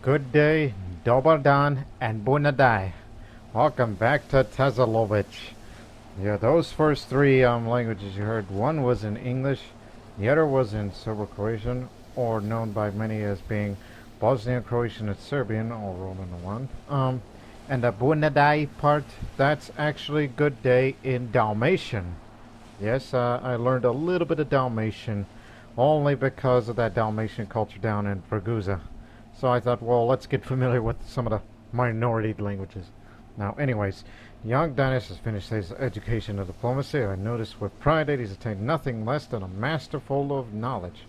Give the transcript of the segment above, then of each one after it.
Good day, Dobar Dan, and Bunadai. Welcome back to Tezalovic. Yeah, those first three languages you heard, one was in English, the other was in Serbo-Croatian, or known by many as being Bosnian, Croatian, and Serbian, all rolled into one. And the Bunadai part, that's actually good day in Dalmatian. Yes, I learned a little bit of Dalmatian, only because of that Dalmatian culture down in Ragusa. So I thought, well, let's get familiar with some of the minority languages. Now, anyways, young Dennis has finished his education in diplomacy. I noticed with pride that he's attained nothing less than a masterful of knowledge.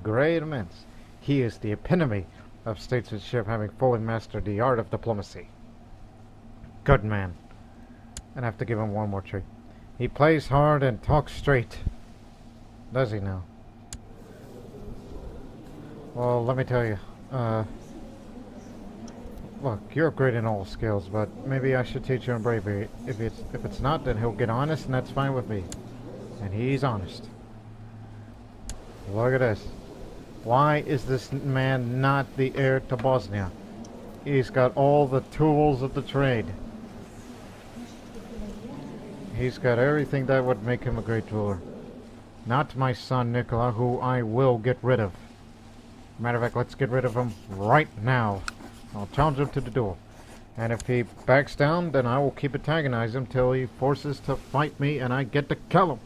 Great immense. He is the epitome of statesmanship, having fully mastered the art of diplomacy. Good man. And I have to give him one more treat. He plays hard and talks straight. Does he now? Well, let me tell you. Look, you're great in all skills, but maybe I should teach you in bravery. If it's not, then he'll get honest, and that's fine with me. And he's honest. Look at this. Why is this man not the heir to Bosnia? He's got all the tools of the trade. He's got everything that would make him a great ruler. Not my son Nikola, who I will get rid of. Matter of fact, let's get rid of him right now. I'll challenge him to the duel. And if he backs down, then I will keep antagonizing him till he forces to fight me and I get to kill him.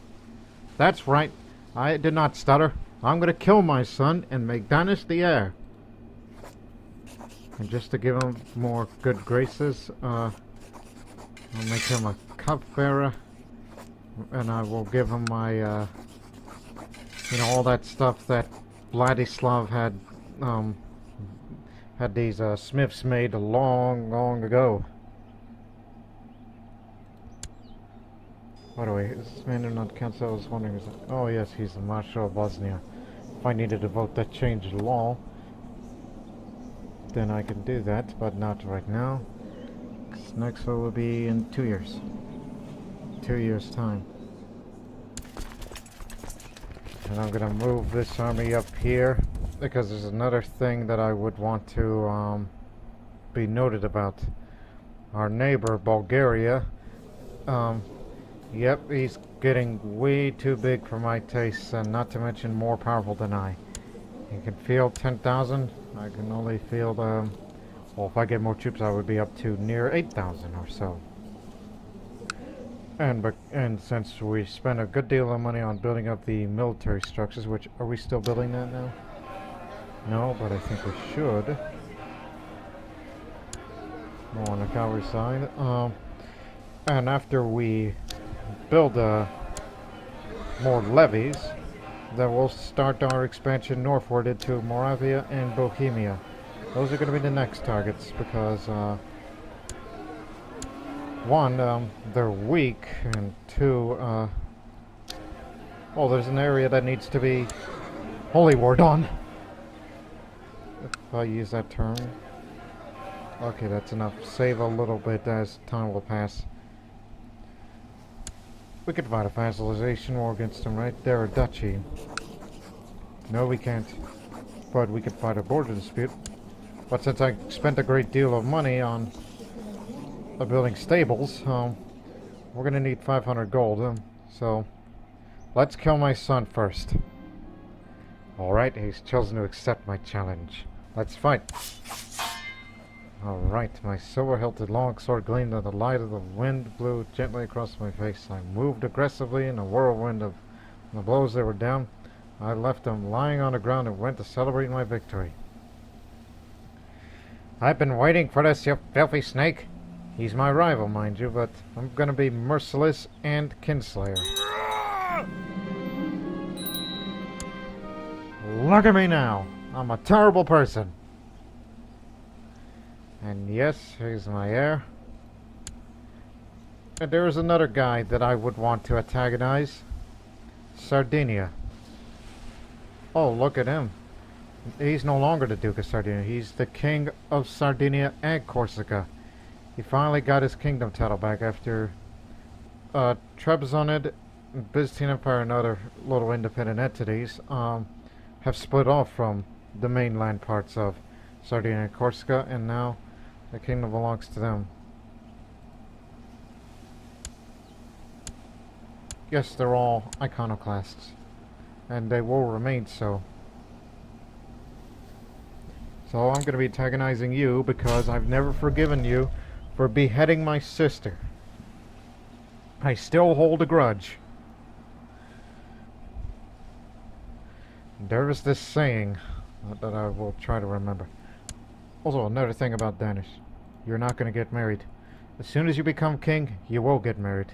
That's right. I did not stutter. I'm going to kill my son and make Danis the heir. And just to give him more good graces, I'll make him a cupbearer. And I will give him my, all that stuff that Vladislav had these smiths made long ago. By the way, is this man not council? I was wondering. Oh yes, he's the Marshal of Bosnia. If I needed to vote that change the law, then I can do that, but not right now. 'Cause next vote will be in 2 years. 2 years' time. And I'm gonna move this army up here because there's another thing that I would want to be noted about. Our neighbor, Bulgaria, yep, he's getting way too big for my tastes, and not to mention more powerful than I. He can field 10,000. I can only field, well, if I get more troops, I would be up to near 8,000 or so. And since we spent a good deal of money on building up the military structures, which, are we still building that now? No, but I think we should. More on the cavalry side. And after we build more levies, then we'll start our expansion northward into Moravia and Bohemia. Those are going to be the next targets because, one, they're weak, and two, well, there's an area that needs to be holy ward on. If I use that term. Okay, that's enough. Save a little bit as time will pass. We could fight a vassalization war against them, right? They're a duchy. No, we can't. But we could fight a border dispute. But since I spent a great deal of money on building stables, we're gonna need 500 gold, so let's kill my son first. Alright, he's chosen to accept my challenge. Let's fight. Alright, my silver-hilted longsword gleamed in the light of the wind, blew gently across my face. I moved aggressively in a whirlwind of the blows that were down. I left them lying on the ground and went to celebrate my victory. I've been waiting for this, you filthy snake. He's my rival, mind you, but I'm gonna be merciless and Kinslayer. Look at me now! I'm a terrible person! And yes, he's my heir. And there's another guy that I would want to antagonize. Sardinia. Oh, look at him. He's no longer the Duke of Sardinia. He's the King of Sardinia and Corsica. He finally got his kingdom title back after Trebizonid, Byzantine Empire, and other little independent entities have split off from the mainland parts of Sardinia and Corsica, and now the kingdom belongs to them. Yes, they're all iconoclasts, and they will remain so. So I'm going to be antagonizing you because I've never forgiven you for beheading my sister. I still hold a grudge. There is this saying that I will try to remember. Also, another thing about Danish. You're not going to get married. As soon as you become king, you will get married.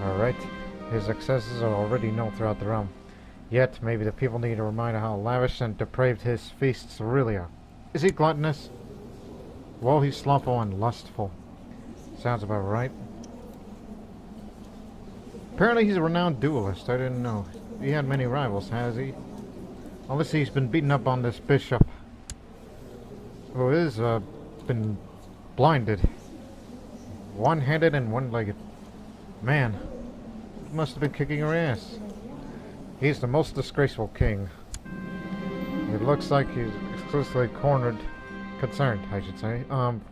Alright. His excesses are already known throughout the realm. Yet, maybe the people need a reminder how lavish and depraved his feasts really are. Is he gluttonous? Well, he's slothful and lustful. Sounds about right. Apparently he's a renowned duelist. I didn't know. He had many rivals, has he? Unless he's been beaten up on this bishop, who is, been blinded. One-handed and one-legged. Man, he must have been kicking her ass. He's the most disgraceful king. It looks like he's exclusively concerned, I should say,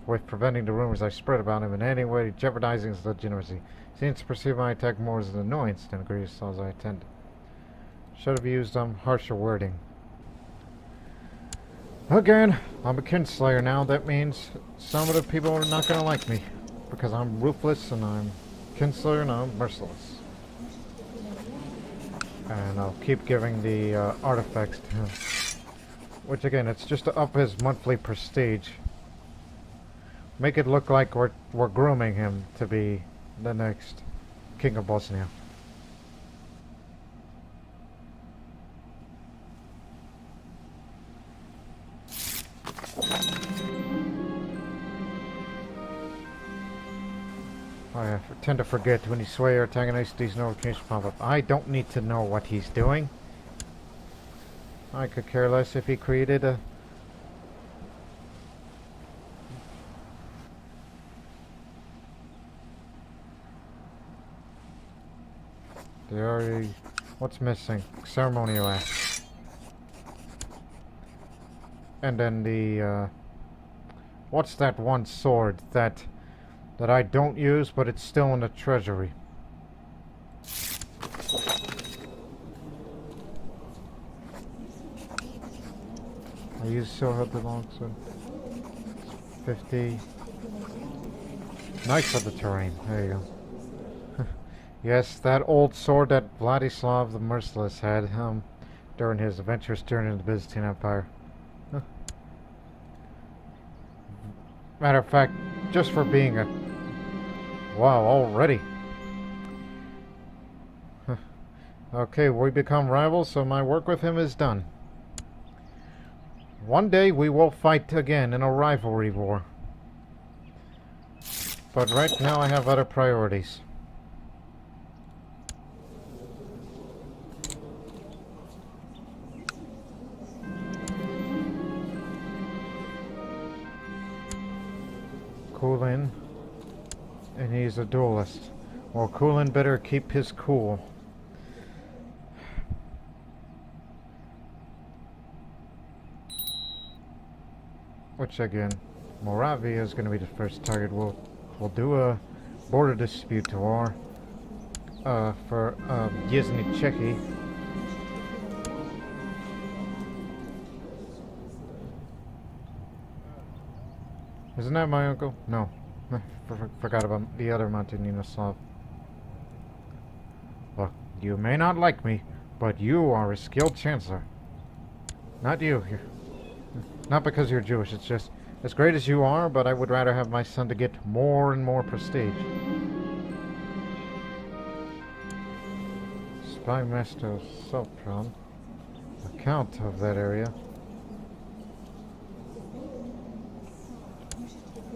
with preventing the rumors I spread about him in any way jeopardizing his legitimacy. Seems to perceive my attack more as an annoyance than a grievous as I intended. Should have used, harsher wording. Again, I'm a Kinslayer now. That means some of the people are not gonna like me. Because I'm ruthless and I'm Kinslayer and I'm merciless. And I'll keep giving the artifacts to him. Which again, it's just to up his monthly prestige. Make it look like we're grooming him to be the next King of Bosnia. I tend to forget when you sway or antagonize these notifications pop up. I don't need to know what he's doing. I could care less if he created a... There are... What's missing? Ceremonial act. And then the... What's that one sword that I don't use, but it's still in the treasury? I use silver the longsword. 50. Nice for the terrain. There you go. Yes, that old sword that Vladislav the Merciless had during his adventurous journey into the Byzantine Empire. Matter of fact, just for being a... Wow, already. Okay, we become rivals, so my work with him is done. One day we will fight again in a rivalry war. But right now I have other priorities. Kulin, and he's a duelist. Well, Kulin better keep his cool. Which again, Moravia is going to be the first target. We'll do a border dispute war for Yezny Czechy. Isn't that my uncle? No. Forgot about the other Montenegro. Look, you may not like me, but you are a skilled chancellor. Not you. Not because you're Jewish, it's just as great as you are, but I would rather have my son to get more and more prestige. Spy Master Sopron, account of that area.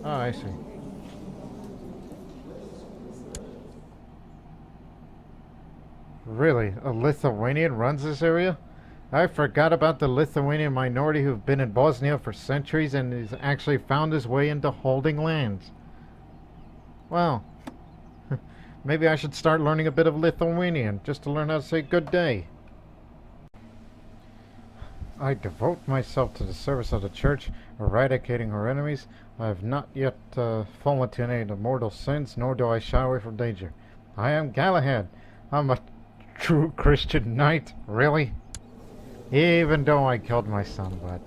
Ah, I see. Really? A Lithuanian runs this area? I forgot about the Lithuanian minority who've been in Bosnia for centuries and has actually found his way into holding lands. Well, maybe I should start learning a bit of Lithuanian just to learn how to say good day. I devote myself to the service of the church, eradicating her enemies. I have not yet fallen to any of the mortal sins, nor do I shy away from danger. I am Galahad. I'm a true Christian knight, really? Even though I killed my son, but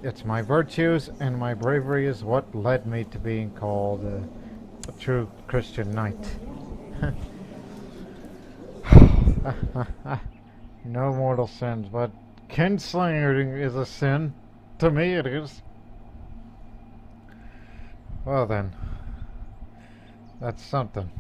it's my virtues and my bravery is what led me to being called a true Christian knight. No mortal sins, but Kinslayer is a sin. To me it is. Well then, that's something.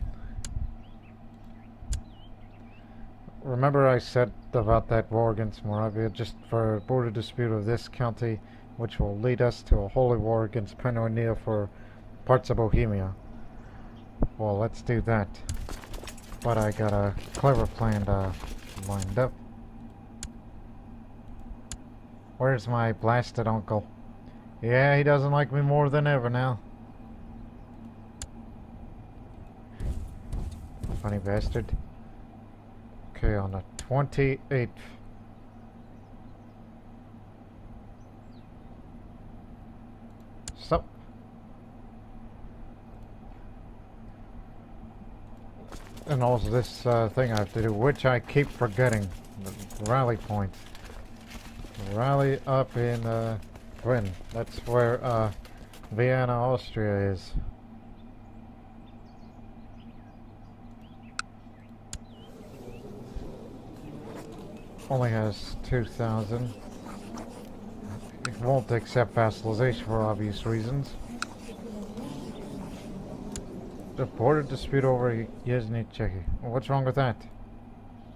Remember I said about that war against Moravia, just for a border dispute of this county, which will lead us to a holy war against Pannonia for parts of Bohemia. Well, let's do that. But I got a clever plan lined up. Where's my blasted uncle? Yeah, he doesn't like me more than ever now. Funny bastard. Okay, on the 28th. So. And also this thing I have to do, which I keep forgetting. The rally point. Rally up in Gwyn. That's where Vienna, Austria is. Only has 2,000. It won't accept vassalization for obvious reasons. The border dispute over Yezny, Czechia. What's wrong with that?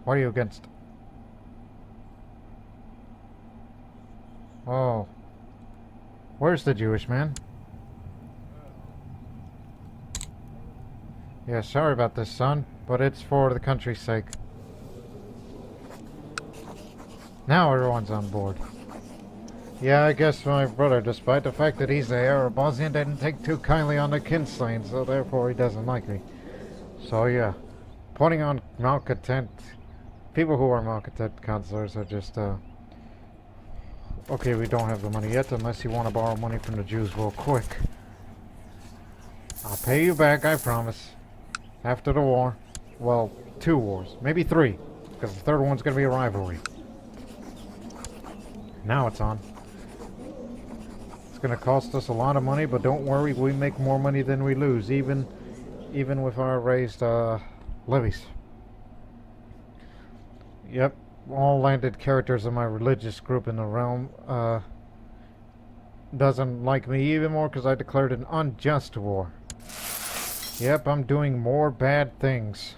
What are you against? Oh. Where's the Jewish man? Yeah, sorry about this, son, but it's for the country's sake. Now everyone's on board. Yeah, I guess my brother, despite the fact that he's the heir of Bosnia, didn't take too kindly on the Kinslayer, so therefore he doesn't like me. So yeah, putting on malcontent, people who are malcontent counselors are just, okay, we don't have the money yet, unless you want to borrow money from the Jews real quick. I'll pay you back, I promise. After the war. Well, 2 wars. Maybe 3. Because the third one's going to be a rivalry. Now it's on. It's going to cost us a lot of money, but don't worry, we make more money than we lose, even with our raised levies. Yep, all landed characters of my religious group in the realm doesn't like me even more because I declared an unjust war. Yep, I'm doing more bad things.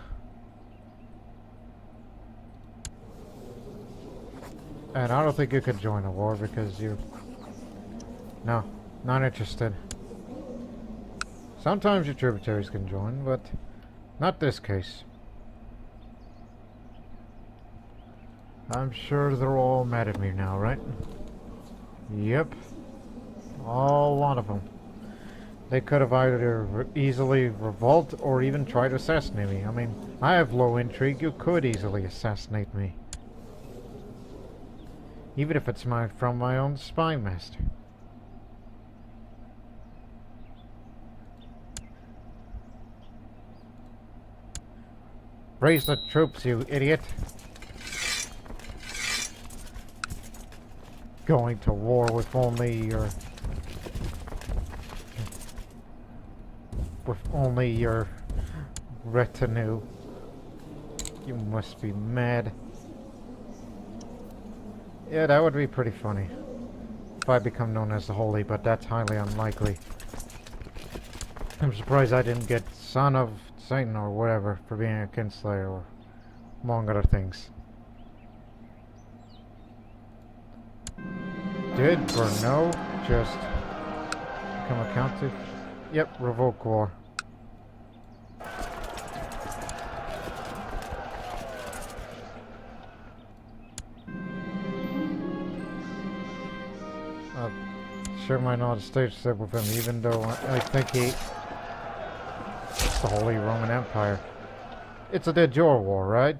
And I don't think you could join a war because you... No, not interested. Sometimes your tributaries can join, but not this case. I'm sure they're all mad at me now, right? Yep. A lot of them. They could have either easily revolt or even try to assassinate me. I mean, I have low intrigue. You could easily assassinate me. Even if it's from my own spy master. Raise the troops, you idiot. Going to war with only your... with only your retinue. You must be mad. Yeah, that would be pretty funny if I become known as the Holy, but that's highly unlikely. I'm surprised I didn't get Son of Satan or whatever for being a Kinslayer, or among other things. Did Brno just become a county? Yep, revoke war. Sure might not have staged step with him, even though I think it's the Holy Roman Empire. It's a de jure war, right?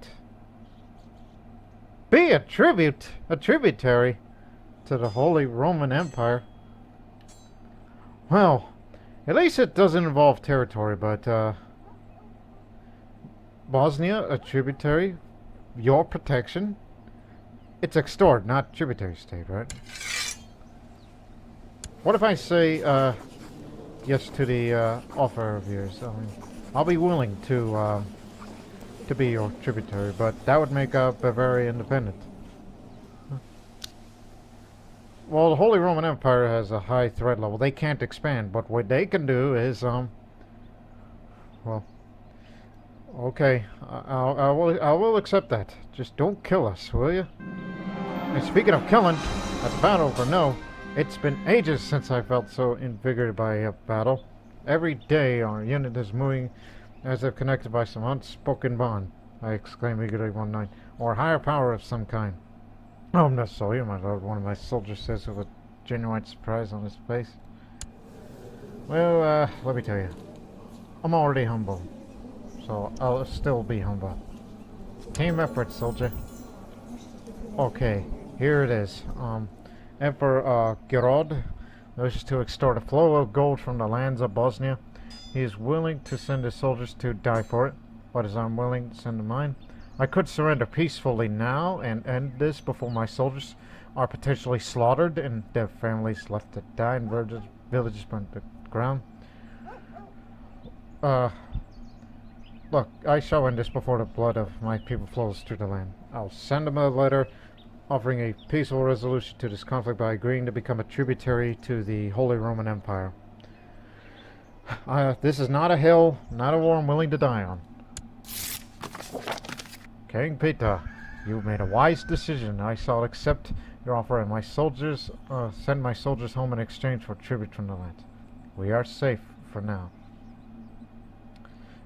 Be a tributary. to the Holy Roman Empire. Well, at least it doesn't involve territory, but Bosnia, a tributary, your protection. It's extort, not tributary state, right? What if I say yes to the offer of yours? I mean, I'll be willing to be your tributary, but that would make Bavaria independent. Well, the Holy Roman Empire has a high threat level. They can't expand, but what they can do is, well, okay, I will accept that. Just don't kill us, will you? And speaking of killing, at the battle for no, it's been ages since I felt so invigorated by a battle. Every day our unit is moving as if connected by some unspoken bond, I exclaim eagerly one night, or higher power of some kind. Oh, not so, you, my lord, one of my soldiers says with a genuine surprise on his face. Well, let me tell you, I'm already humble, so I'll still be humble. Team effort, soldier. Okay, here it is. Emperor Gerod wishes to extort a flow of gold from the lands of Bosnia. He is willing to send his soldiers to die for it, but is unwilling to send mine. I could surrender peacefully now and end this before my soldiers are potentially slaughtered and their families left to die and villages burnt to the ground. Look, I shall end this before the blood of my people flows through the land. I'll send them a letter offering a peaceful resolution to this conflict by agreeing to become a tributary to the Holy Roman Empire. This is not a hill, not a war I'm willing to die on. King Peter, you made a wise decision. I shall accept your offer and my soldiers, send my soldiers home in exchange for tribute from the land. We are safe for now.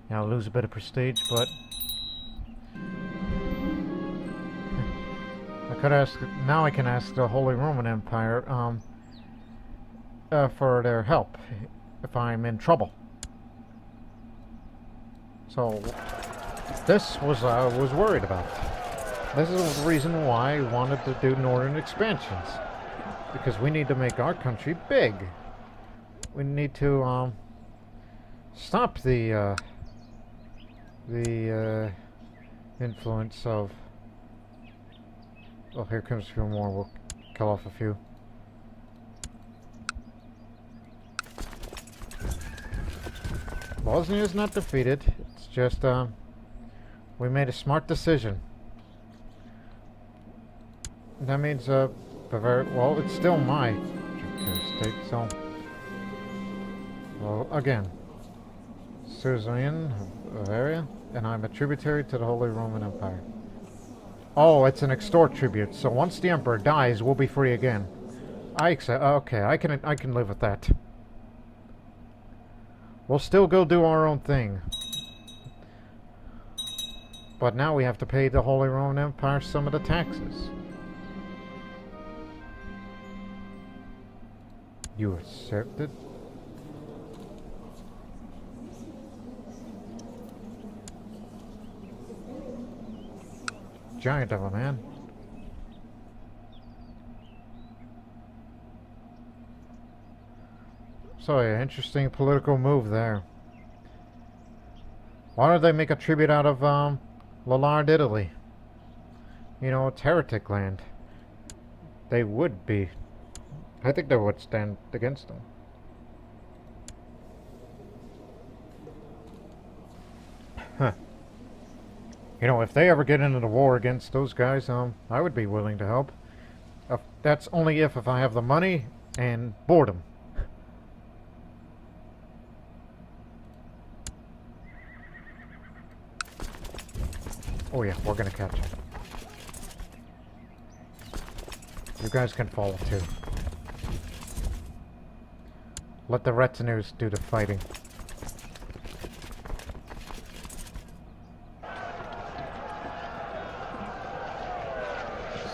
Now I'll lose a bit of prestige, but now I can ask the Holy Roman Empire for their help if I'm in trouble. So this was I was worried about. This is the reason why I wanted to do northern expansions, because we need to make our country big. We need to stop the influence of. Oh, here comes a few more. We'll kill off a few. Bosnia is not defeated. It's just we made a smart decision. That means Bavaria. Well, it's still my state. So, well, again, Suzerain of Bavaria, and I'm a tributary to the Holy Roman Empire. Oh, it's an extort tribute. So once the emperor dies, we'll be free again. I accept. Okay, I can live with that. We'll still go do our own thing. But now we have to pay the Holy Roman Empire some of the taxes. You accepted? Giant of a man. So, yeah, interesting political move there. Why don't they make a tribute out of Lallard, Italy? You know, it's heretic land. They would be. I think they would stand against them. Huh. You know, if they ever get into the war against those guys, I would be willing to help. That's only if I have the money and boredom. Oh yeah, we're gonna catch him. You guys can follow too. Let the retinues do the fighting.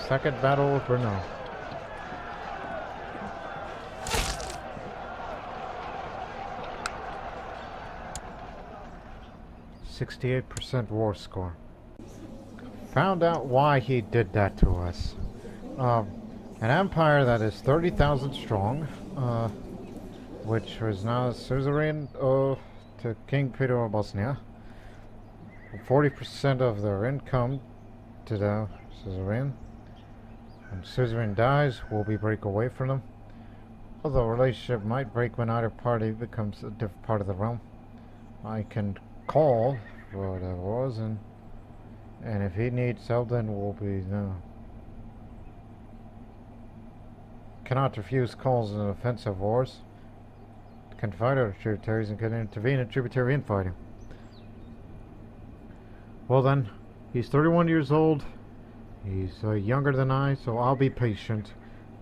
Second battle of Brno. %68 war score. Found out why he did that to us. An empire that is 30,000 strong, which was now suzerain to King Peter of Bosnia. 40% of their income to the suzerain. When suzerain dies, will be break away from them. Although a relationship might break when either party becomes a different part of the realm. I can call for what it was, and if he needs help, then we'll be no. Cannot refuse calls in offensive wars. Can fight other tributaries and can intervene in tributary infighting. Well then, he's 31 years old. He's younger than I, so I'll be patient.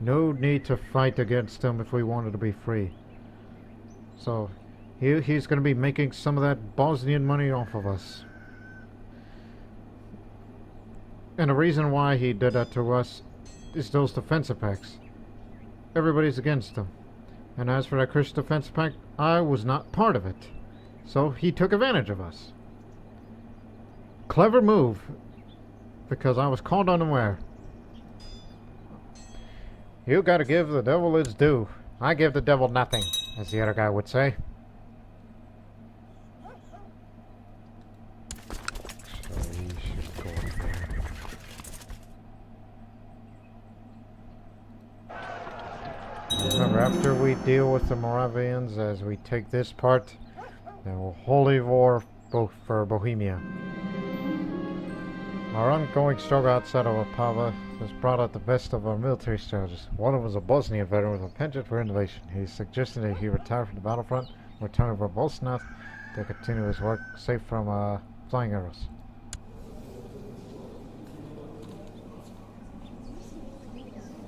No need to fight against him if we wanted to be free. So, he's going to be making some of that Bosnian money off of us. And the reason why he did that to us is those defense pacts. Everybody's against him. And as for that Christian defense pact, I was not part of it. So he took advantage of us. Clever move. Because I was caught unaware. You gotta give the devil his due. I give the devil nothing, as the other guy would say. So he should go up there. Remember, after we deal with the Moravians, as we take this part, then we'll holy war both for Bohemia. Our ongoing struggle outside of Opava has brought out the best of our military strategists. One of them was a Bosnian veteran with a penchant for innovation. He suggested that he retire from the battlefront, return to Bosnia to continue his work safe from flying arrows.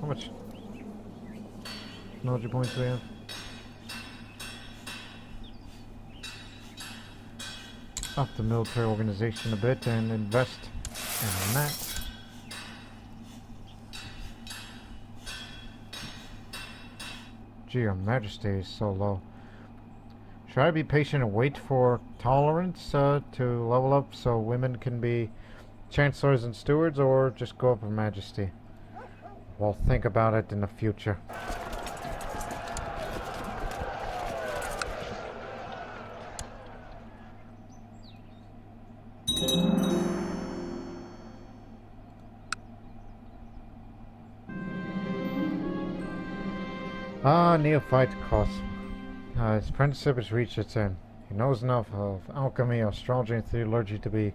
How much technology points do we have? Up the military organization a bit and invest in that. Gee, your majesty is so low. Should I be patient and wait for tolerance to level up so women can be chancellors and stewards, or just go up in majesty? We'll think about it in the future. Neophyte cost. His apprenticeship has reached its end. He knows enough of alchemy, astrology, and theology to be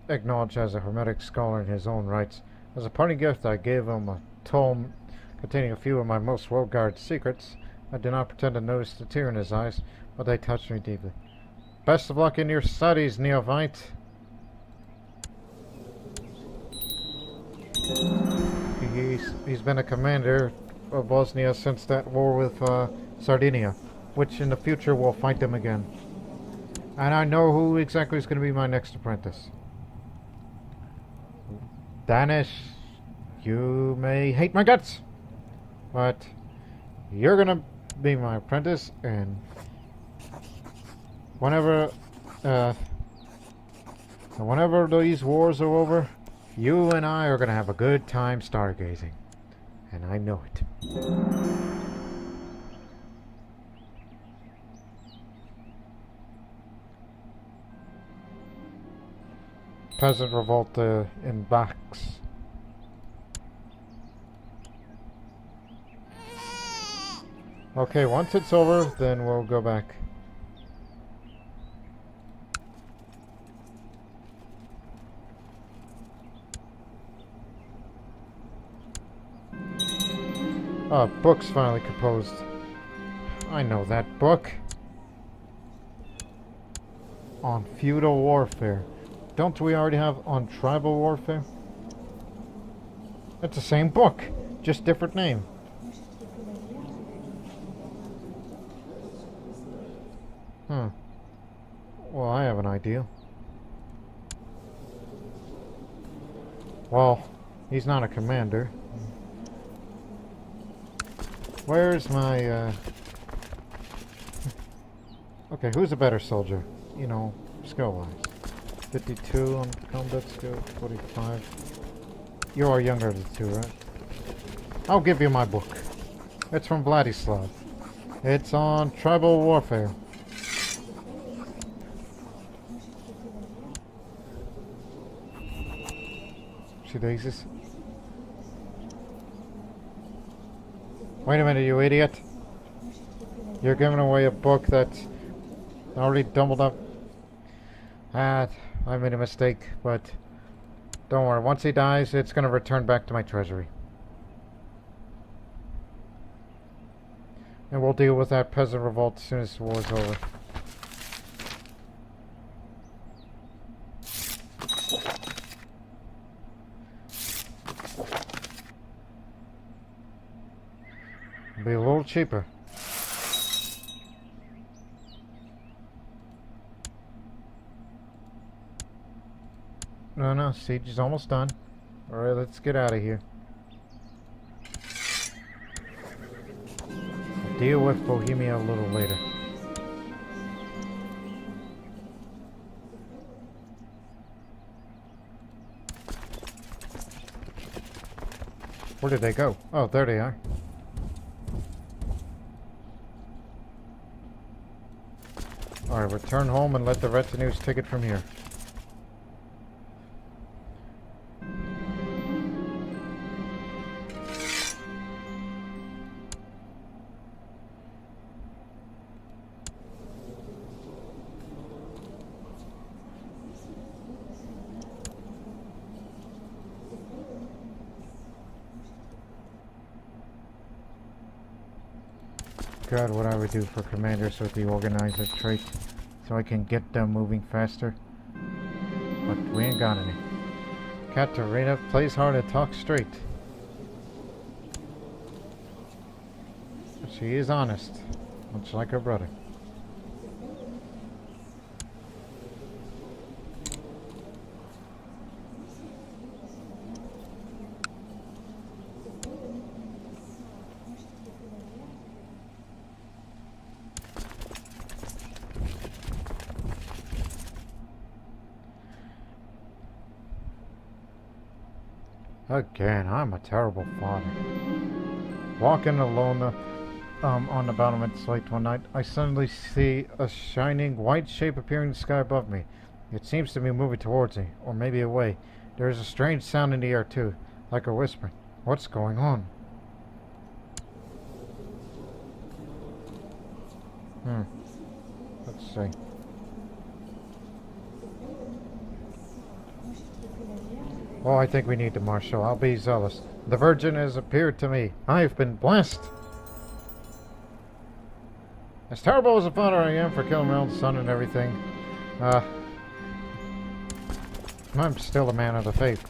acknowledged as a hermetic scholar in his own rights. As a parting gift, I gave him a tome containing a few of my most well-guarded secrets. I do not pretend to notice the tear in his eyes, but they touched me deeply. Best of luck in your studies, Neophyte. He's been a commander of Bosnia since that war with Sardinia, which in the future will fight them again. And I know who exactly is going to be my next apprentice. Danish, you may hate my guts, but you're going to be my apprentice, and whenever these wars are over, you and I are going to have a good time stargazing. And I know it. Peasant revolt in Bax. Okay, once it's over, then we'll go back. Ah, book's finally composed. I know that book. On feudal warfare. Don't we already have on tribal warfare? It's the same book, just different name. Huh. Well, I have an idea. Well, he's not a commander. Where's my, Okay, who's a better soldier? You know, skill-wise. 52 on combat skill, 45. You are younger of the two, right? I'll give you my book. It's from Vladislav. It's on tribal warfare. She daisies. Wait a minute, you idiot. You're giving away a book that's already doubled up. I made a mistake, but don't worry. Once he dies, it's going to return back to my treasury. And we'll deal with that peasant revolt as soon as the war's over. It'll be a little cheaper. No, siege is almost done. Alright, let's get out of here. I'll deal with Bohemia a little later. Where did they go? Oh, there they are. Alright, return home and let the retinues take it from here. God, what I would do for commanders with the organizer trait so I can get them moving faster. But we ain't got any. Katerina plays hard and talks straight. But she is honest, much like her brother. Again, I'm a terrible father. Walking alone on the battlement's late one night, I suddenly see a shining white shape appear in the sky above me. It seems to be moving towards me, or maybe away. There is a strange sound in the air too, like a whispering. What's going on? Let's see. Oh, I think we need to marshal. I'll be zealous. The Virgin has appeared to me. I've been blessed. As terrible as a father I am for killing my own son and everything, I'm still a man of the faith.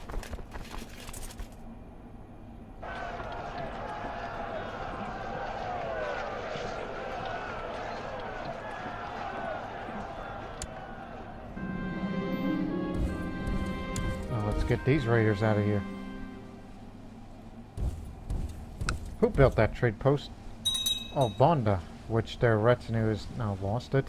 Get these raiders out of here. Who built that trade post? Oh, Bonda, which their retinue has now lost it.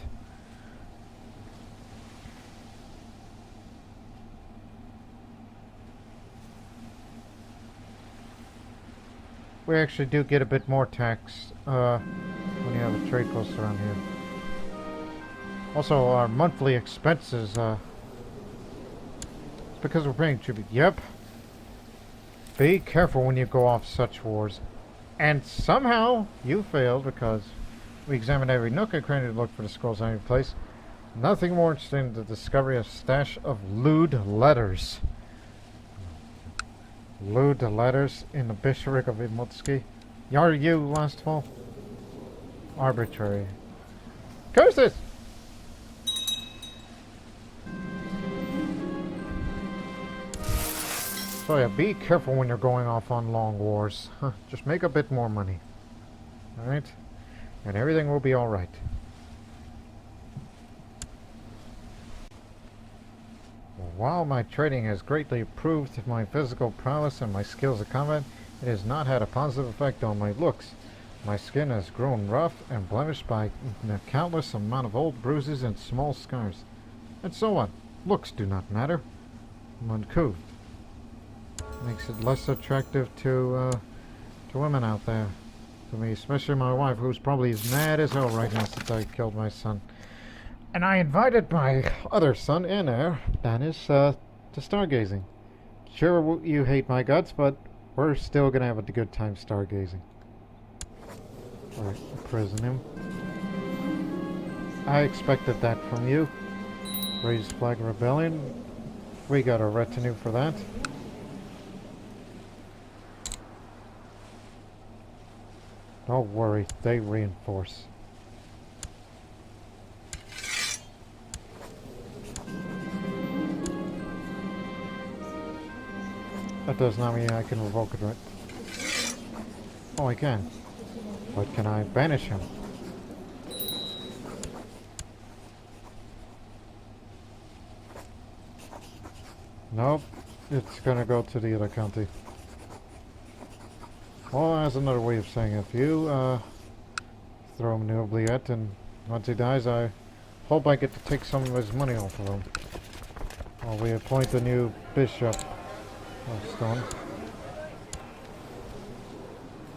We actually do get a bit more tax when you have a trade post around here. Also, our monthly expenses, because we're paying tribute. Yep. Be careful when you go off such wars. And somehow you failed because we examined every nook and cranny to look for the scrolls on every place. Nothing more interesting than the discovery of a stash of lewd letters. Lewd letters in the bishopric of Imotski. Are you, last of all? Arbitrary. Curse this! So yeah, be careful when you're going off on long wars. Just make a bit more money. Alright? And everything will be alright. While my trading has greatly improved my physical prowess and my skills of combat, it has not had a positive effect on my looks. My skin has grown rough and blemished by a countless amount of old bruises and small scars. And so on. Looks do not matter. Uncouth. Makes it less attractive to to women out there. To me, especially my wife, who's probably as mad as hell right now since I killed my son. And I invited my other son and heir, Dennis, to stargazing. Sure, you hate my guts, but we're still gonna have a good time stargazing. Alright, imprison him. I expected that from you. Raise flag of rebellion. We got a retinue for that. Don't worry, they reinforce. That does not mean I can revoke it, right? Oh, I can. But can I banish him? Nope. It's gonna go to the other county. Well, that's another way of saying it. If you throw him in the oubliette, and once he dies, I hope I get to take some of his money off of him. Well, we appoint a new bishop. Oh, stone.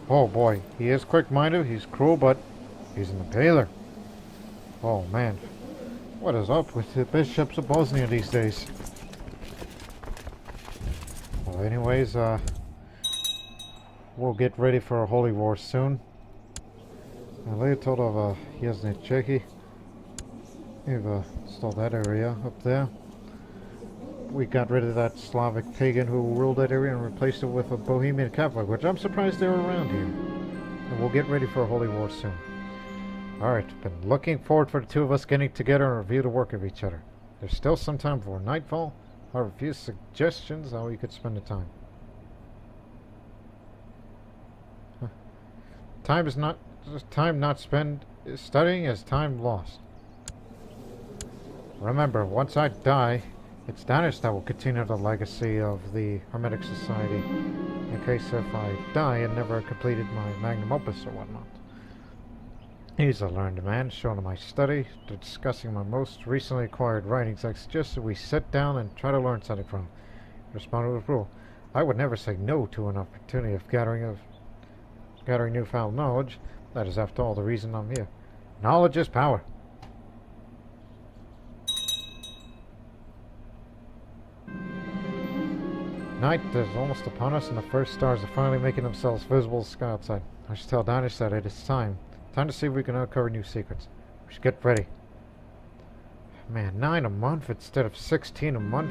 Oh boy, he is quick-minded, he's cruel, but he's an impaler. Oh man, what is up with the bishops of Bosnia these days? Well, anyways, we'll get ready for a holy war soon. And later told of Yezny Czechy. We've installed that area up there. We got rid of that Slavic pagan who ruled that area and replaced it with a Bohemian Catholic, which I'm surprised they're around here. And we'll get ready for a holy war soon. Alright, been looking forward for the two of us getting together and review the work of each other. There's still some time before nightfall. I have a few suggestions how we could spend the time. Time not spent studying is time lost. Remember, once I die, it's Danish that will continue the legacy of the Hermetic Society, in case if I die and never completed my magnum opus or whatnot. He's a learned man, showing him my study, discussing my most recently acquired writings. I suggest that we sit down and try to learn something from him. Responded with rule. I would never say no to an opportunity of gathering newfound knowledge. That is, after all, the reason I'm here. Knowledge is power. Night is almost upon us, and the first stars are finally making themselves visible in the sky outside. I should tell Danish that it is time. Time to see if we can uncover new secrets. We should get ready. Man, 9 a month instead of 16 a month.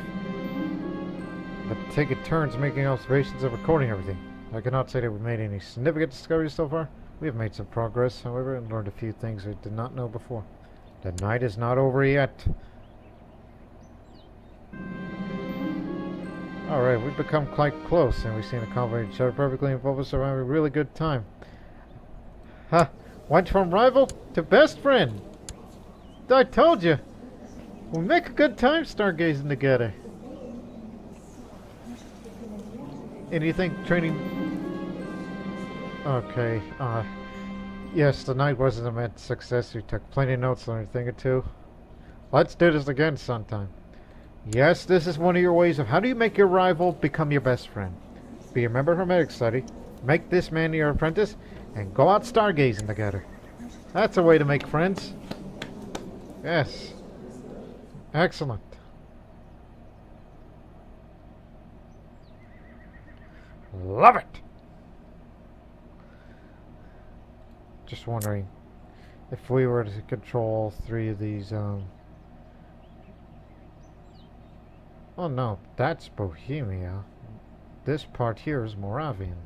But taking turns making observations and recording everything. I cannot say that we've made any significant discoveries so far. We have made some progress, however, and learned a few things I did not know before. The night is not over yet. Alright, we've become quite close, and we seem to complement each other perfectly, and both of us are having a really good time. Ha! Went from rival to best friend! I told you! We make a good time stargazing together. And you think training... Okay, yes, the night wasn't a meant success. You took plenty of notes, learned a thing or two. Let's do this again sometime. Yes, this is one of your ways of how do you make your rival become your best friend. Be a member of Hermetic Study, make this man your apprentice, and go out stargazing together. That's a way to make friends. Yes. Excellent. Love it! Just wondering if we were to control 3 of these, oh no, that's Bohemia. This part here is Moravian.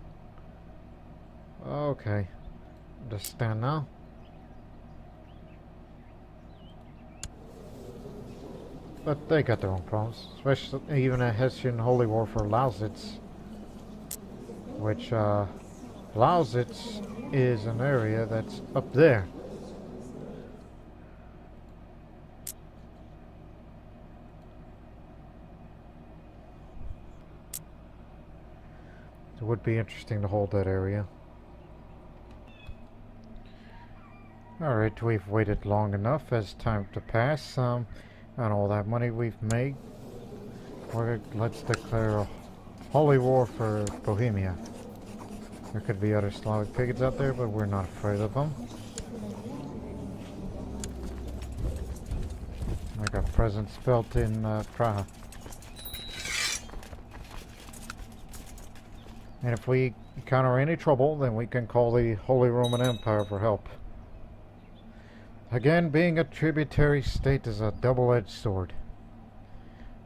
Okay. Understand now? But they got their own problems. Especially even a Hessian holy war for Lausitz. Which, Lausitz is an area that's up there. It would be interesting to hold that area. Alright, we've waited long enough as time to pass. And all that money we've made. Let's declare a holy war for Bohemia. There could be other Slavic pickets out there, but we're not afraid of them. I got presence felt in Praha. And if we encounter any trouble, then we can call the Holy Roman Empire for help. Again, being a tributary state is a double-edged sword.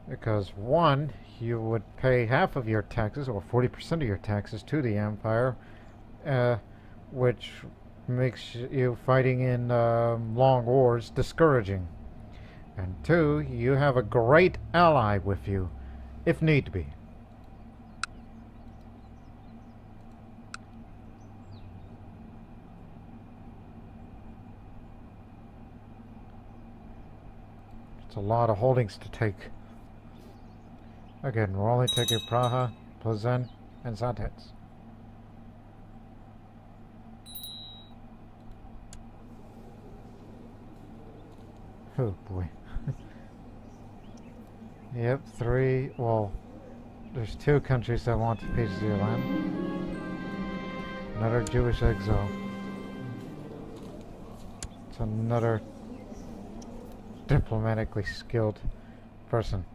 Because one, you would pay half of your taxes, or 40% of your taxes, to the Empire, which makes you fighting in long wars discouraging. And two, you have a great ally with you, if need be. It's a lot of holdings to take. Again, we're only taking Praha, Plzeň, and Zatec. Oh boy. Yep, three. Well, there's two countries that want to piece of your land. Another Jewish exile. It's another diplomatically skilled person.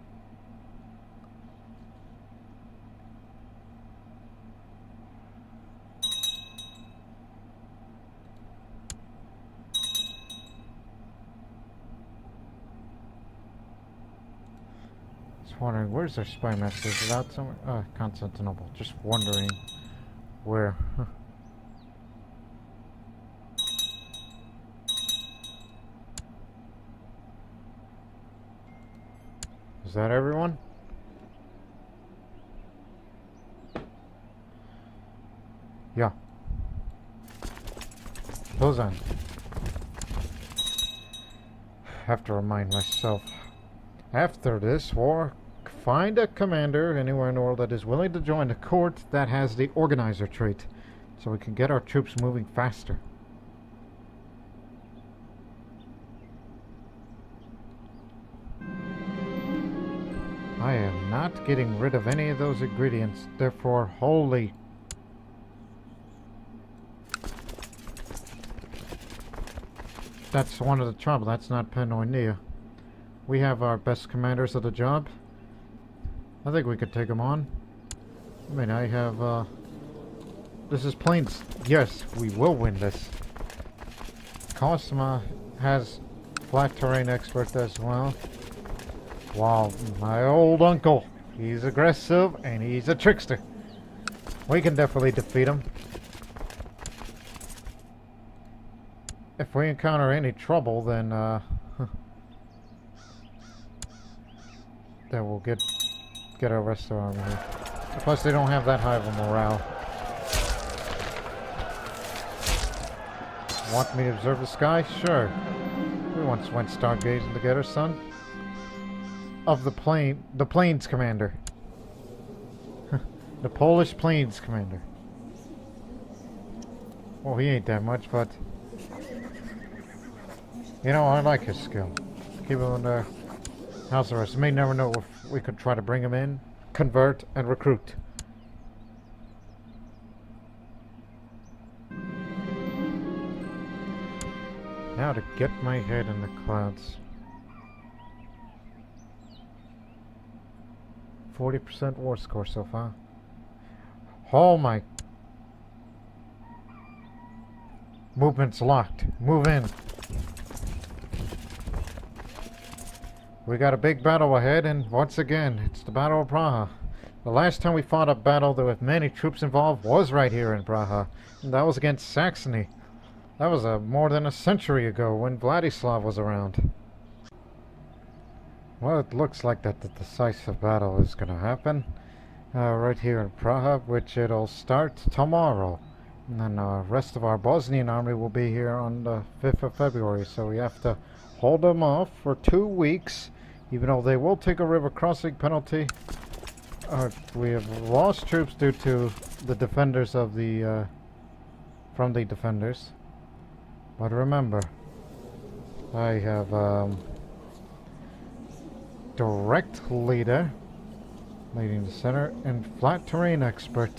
Wondering where's their spy master? Is it out somewhere? Constantinople. Just wondering where. Is that everyone? Yeah. Plzeň. Have to remind myself. After this war, find a commander anywhere in the world that is willing to join a court that has the organizer trait, so we can get our troops moving faster. I am not getting rid of any of those ingredients, therefore, holy... That's one of the trouble, that's not Penonia. We have our best commanders of the job. I think we could take them on. I mean, I have, this is plains. Yes, we will win this. Cosma has flat terrain expert as well. Wow, my old uncle. He's aggressive and he's a trickster. We can definitely defeat him. If we encounter any trouble, then, then we'll get our rest of our army here. Plus, they don't have that high of a morale. Want me to observe the sky? Sure. We once went stargazing together, son. Of the plains commander. The Polish plains commander. Well, he ain't that much, but... You know, I like his skill. Keep him under house arrest. You may never know if we could try to bring him in, convert, and recruit. Now to get my head in the clouds. 40% war score so far. Oh my... Movement's locked. Move in. We got a big battle ahead, and once again, it's the Battle of Praha. The last time we fought a battle with many troops involved was right here in Praha, and that was against Saxony. That was more than a century ago when Vladislav was around. Well, it looks like that the decisive battle is going to happen right here in Praha, which it'll start tomorrow. And then the rest of our Bosnian army will be here on the 5th of February, so we have to hold them off for 2 weeks, even though they will take a river crossing penalty. We have lost troops due to the defenders of the, from the defenders. But remember, I have, direct leader Leading the center, and flat terrain expert,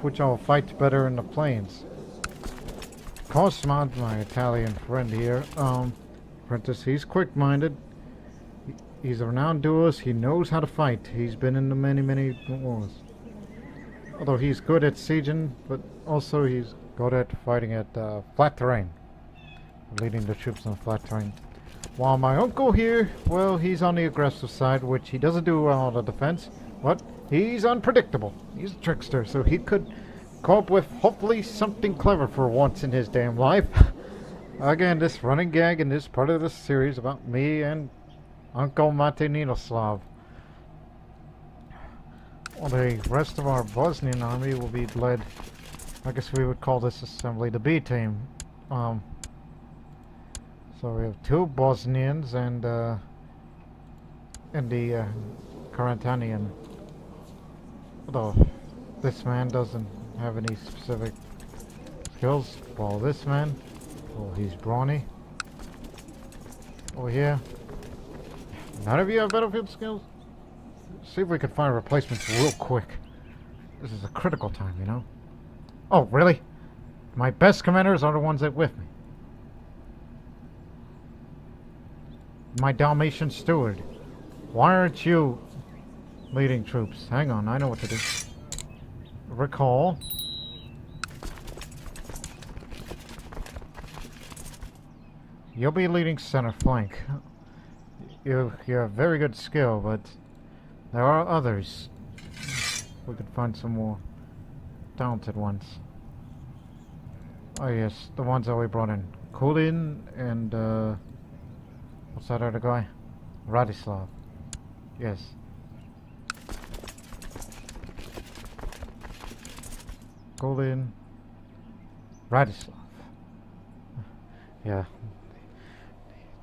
which I'll fight better in the plains. Cosmod, my Italian friend here, apprentice, he's quick-minded. He's a renowned duelist. He knows how to fight. He's been in the many wars. Although he's good at sieging, but also he's good at fighting at flat terrain. Leading the troops on flat terrain. While my uncle here, well, he's on the aggressive side, which he doesn't do well on the defense, but he's unpredictable. He's a trickster, so he could come up with hopefully something clever for once in his damn life. Again, this running gag in this part of the series about me and Uncle Mate Ninoslav. Well, the rest of our Bosnian army will be led, I guess we would call this assembly the B team. So we have 2 Bosnians and the Karantanian. Although this man doesn't have any specific skills. While this man, well, he's brawny. Over here, none of you have battlefield skills? See if we can find replacements real quick. This is a critical time, you know? Oh, really? My best commanders are the ones that with me. My Dalmatian steward. Why aren't you leading troops? Hang on, I know what to do. Recall. You'll be leading center flank. You have very good skill, but there are others. We could find some more talented ones. Oh yes, the ones that we brought in. Kulin and what's that other guy? Radislav. Yes. Kulin. Radislav. Yeah.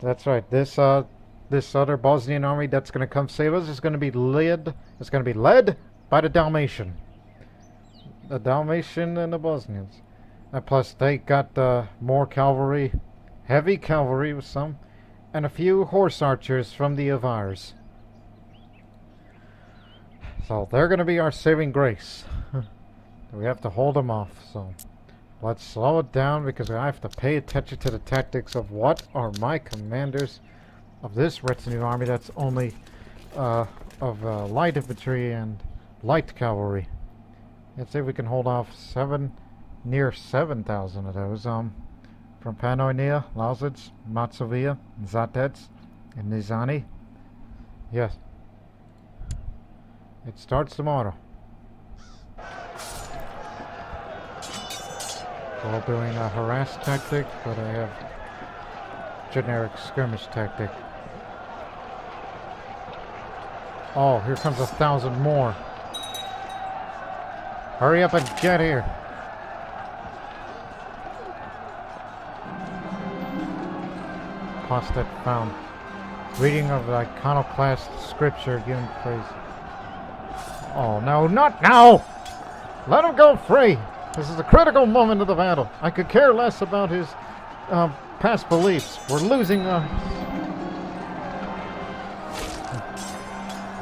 That's right. This other Bosnian army that's going to come save us is going to be led. It's going to be led by the Dalmatian. The Dalmatian and the Bosnians. And plus, they got more cavalry, heavy cavalry with some, and a few horse archers from the Avars. So they're going to be our saving grace. We have to hold them off. So let's slow it down because I have to pay attention to the tactics of what are my commanders of this retinue army that's only of light infantry and light cavalry. Let's see if we can hold off near 7,000 of those. From Panonia, Lausitz, Matsovia, Zatets, and Nizani. Yes. It starts tomorrow. We're doing a harass tactic, but I have generic skirmish tactic. Oh, here comes 1,000 more. Hurry up and get here. Apostate found. Reading of the iconoclast scripture giving praise. Oh no, not now! Let him go free! This is a critical moment of the battle. I could care less about his past beliefs. We're losing. The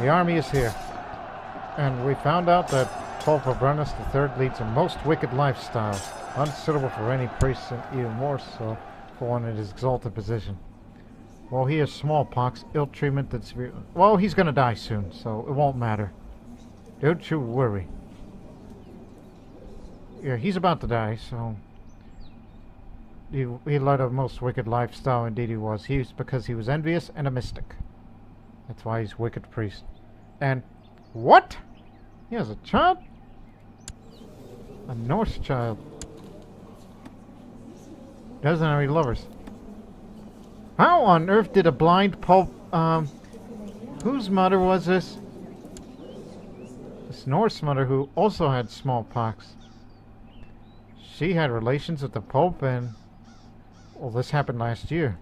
army is here. And we found out that Pope Abranus III leads a most wicked lifestyle, unsuitable for any priest and even more so for one in his exalted position. Well, he has smallpox, ill treatment, and severe... Well, he's gonna die soon, so it won't matter. Don't you worry. Yeah, he's about to die, so... He led a most wicked lifestyle, indeed he was. Because he was envious and a mystic. That's why he's wicked priest. And... What? He has a child? A Norse child. Doesn't have any lovers. How on earth did a blind pope, whose mother was this? This Norse mother who also had smallpox. She had relations with the pope and... Well, this happened last year.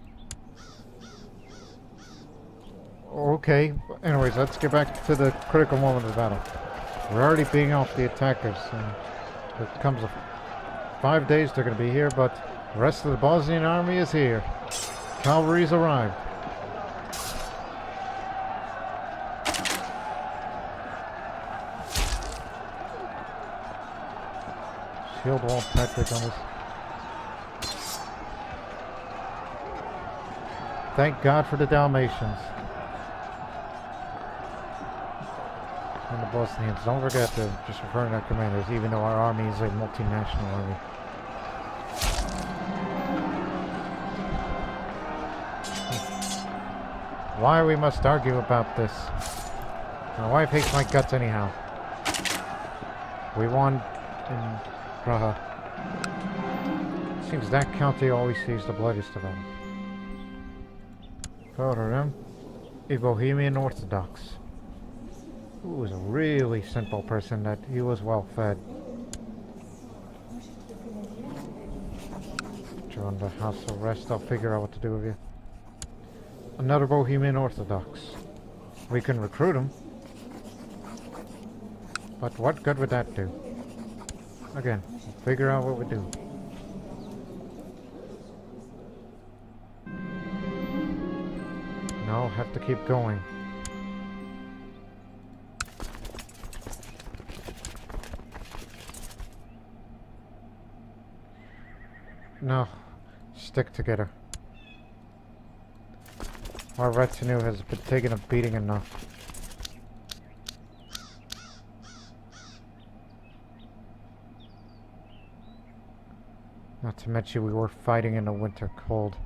Okay, anyways, let's get back to the critical moment of the battle. We're already beating off the attackers. It comes 5 days they're going to be here, but the rest of the Bosnian army is here. Cavalry's arrived. shield wall tactic on this. Thank God for the Dalmatians. And the Bosnians. Don't forget to just refer to our commanders, even though our army is a multinational army. Why we must argue about this? My wife hates my guts anyhow. We won in Praha. Seems that county always sees the bloodiest of them. Photo him. A Bohemian Orthodox. Who was a really simple person that he was well fed. Join the house of rest, I'll figure out what to do with you. Another Bohemian Orthodox. We can recruit him. But what good would that do? Again, we'll figure out what we do. No, have to keep going. No, stick together. Our retinue has been taking a beating enough. Not to mention we were fighting in the winter cold.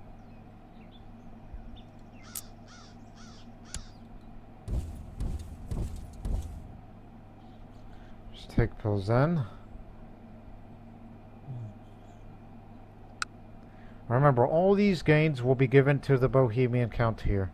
Just take Pilsen. Remember, all these gains will be given to the Bohemian Count here.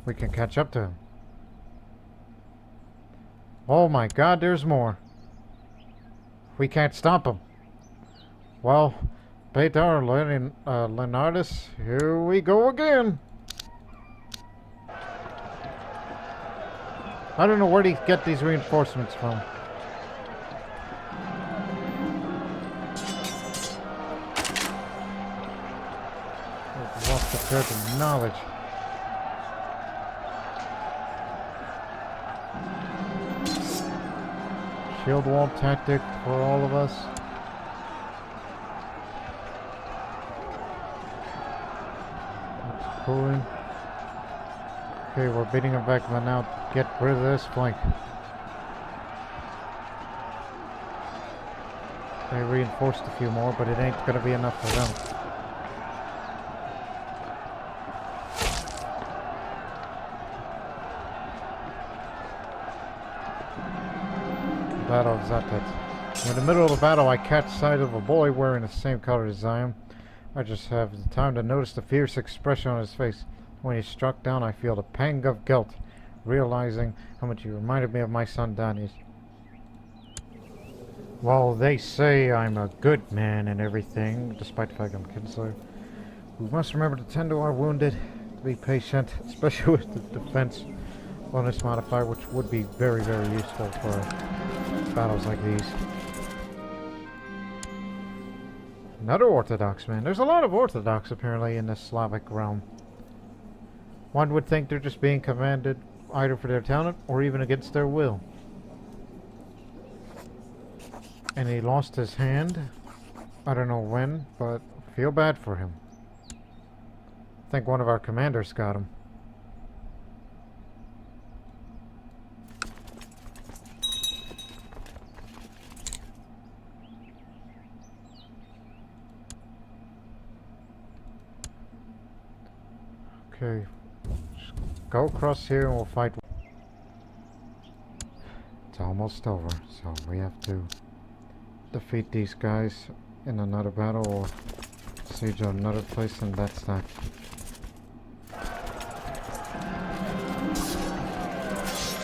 We can catch up to him. Oh my God, there's more. We can't stop him. Well, Petar Leonardus, here we go again. I don't know where to get these reinforcements from. I've lost the thread of knowledge. Shield wall tactic for all of us. That's pulling. Okay, we're beating them back, but now get rid of this flank. They reinforced a few more, but it ain't gonna be enough for them. Battle of Zatet. In the middle of the battle, I catch sight of a boy wearing the same color as I am. I just have the time to notice the fierce expression on his face. When he struck down, I feel the pang of guilt, realizing how much he reminded me of my son Danny's. While they say I'm a good man and everything, despite the fact I'm Kinslayer, we must remember to tend to our wounded, to be patient, especially with the defense bonus modifier, which would be very, very useful for battles like these. Another Orthodox, man. There's a lot of Orthodox apparently in this Slavic realm. One would think they're just being commanded either for their talent or even against their will. And he lost his hand. I don't know when, but I feel bad for him. I think one of our commanders got him. Okay, just go across here and we'll fight. It's almost over, so we have to defeat these guys in another battle or siege another place, and that's that.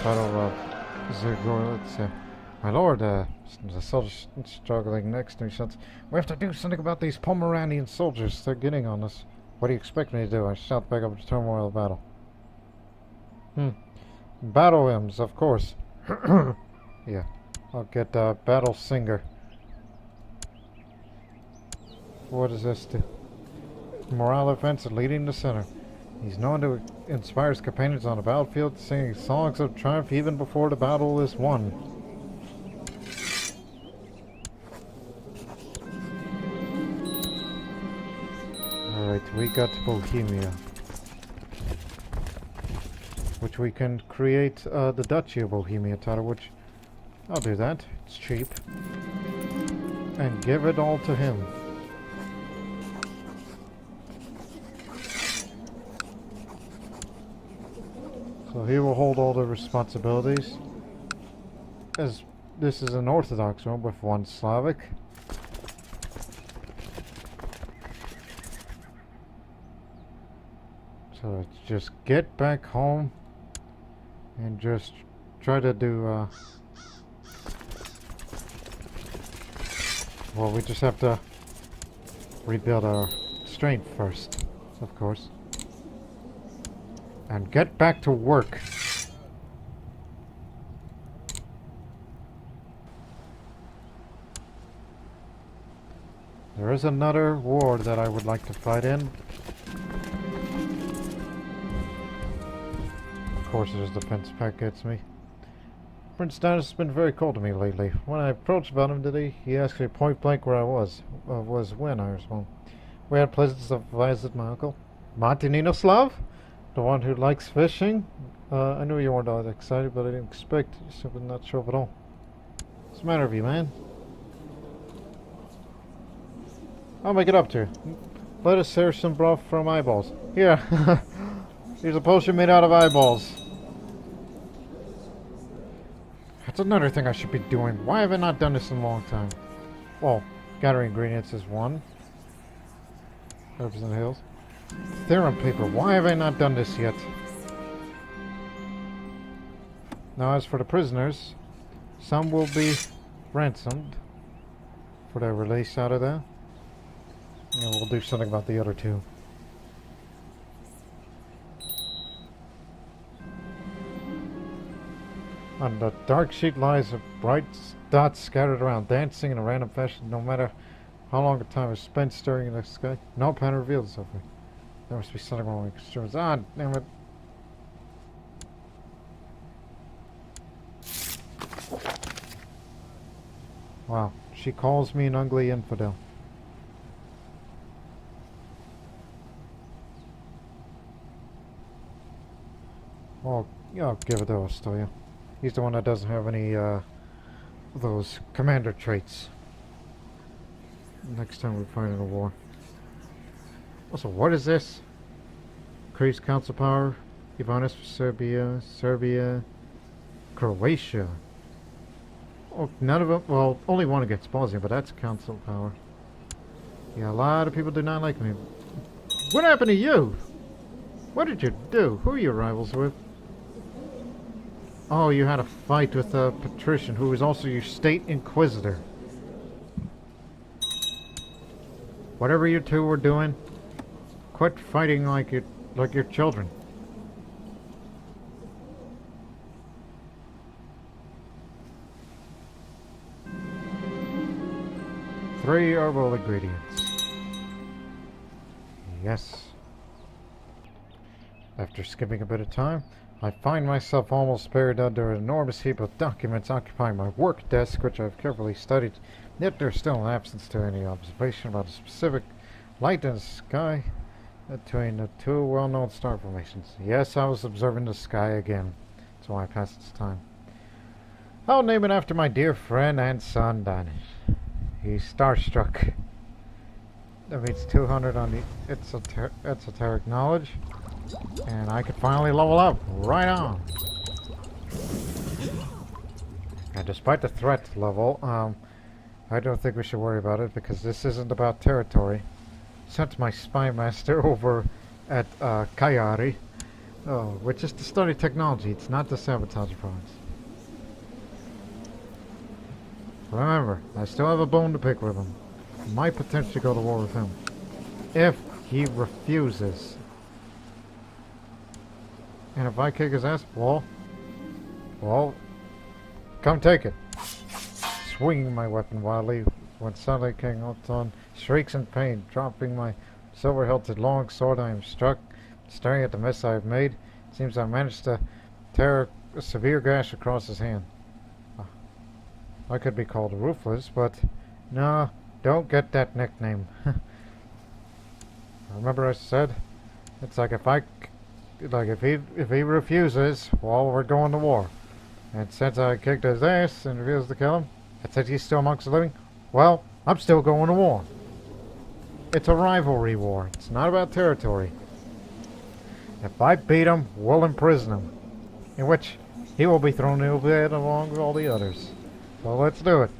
Battle of Zagor, my lord, the soldiers struggling next to me shouts, "We have to do something about these Pomeranian soldiers, they're getting on us." "What do you expect me to do?" I shout back up to turmoil of battle. Battle hymns, of course. Yeah, I'll get Battle Singer. What does this do? Morale offense leading the center. He's known to inspire his companions on the battlefield, singing songs of triumph even before the battle is won. Alright, we got Bohemia, which we can create the Duchy of Bohemia title, which I'll do that. It's cheap. And give it all to him. So he will hold all the responsibilities, as this is an Orthodox one with one Slavic. So let's just get back home and just try to do, well, we just have to rebuild our strength first, of course. And get back to work. There is another war that I would like to fight in. Of course, his defense pack gets me. Prince Dennis has been very cold to me lately. When I approached about him today, he asked me point blank where I was when I was home. We had pleasant advice at my uncle. Monteninoslav? The one who likes fishing? I knew you weren't all that excited, but I didn't expect you simply not show up at all. What's the matter with you, man? I'll make it up to you. Let us share some broth from eyeballs. Here. Here's a potion made out of eyeballs. That's another thing I should be doing. Why have I not done this in a long time? Well, gathering ingredients is one. Herbs and hills. Theorem paper. Why have I not done this yet? Now, as for the prisoners, some will be ransomed for their release out of there. And we'll do something about the other two. On the dark sheet lies a bright dots scattered around, dancing in a random fashion, no matter how long a time is spent staring in the sky. No pattern reveals itself. There must be something wrong with extremes. Ah, damn it. Wow, she calls me an ugly infidel. Well, yeah, I'll give it to Ostoya. He's the one that doesn't have any, those commander traits. Next time we fight in a war. Also, what is this? Increased council power. Ivanis for Serbia, Croatia. Oh, none of them. Well, only one against Bosnia, but that's council power. Yeah, a lot of people do not like me. What happened to you? What did you do? Who are you rivals with? Oh, you had a fight with a patrician who was also your state inquisitor. Whatever you two were doing, quit fighting like your children. Three herbal ingredients. Yes. After skipping a bit of time, I find myself almost buried under an enormous heap of documents occupying my work desk, which I've carefully studied. Yet there's still an absence to any observation about a specific light in the sky between the two well-known star formations. Yes, I was observing the sky again. That's why I passed its time. I'll name it after my dear friend and son, Danish. He's starstruck. That means 200 on the esoteric knowledge. And I could finally level up. Right on. And despite the threat level, I don't think we should worry about it because this isn't about territory. Sent my spy master over at Kayari, which is to study technology. It's not the sabotage province. Remember, I still have a bone to pick with him. Might potentially go to war with him. If he refuses. And if I kick his ass, well, come take it. Swinging my weapon wildly when suddenly King Otton shrieks in pain. Dropping my silver-hilted long sword, I am struck, staring at the mess I have made. It seems I managed to tear a severe gash across his hand. I could be called ruthless, but no, don't get that nickname. Remember I said, it's like if he refuses, well, we're going to war. And since I kicked his ass and refused to kill him, and since he's still amongst the living, well, I'm still going to war. It's a rivalry war. It's not about territory. If I beat him, we'll imprison him, in which he will be thrown into bed along with all the others. So let's do it.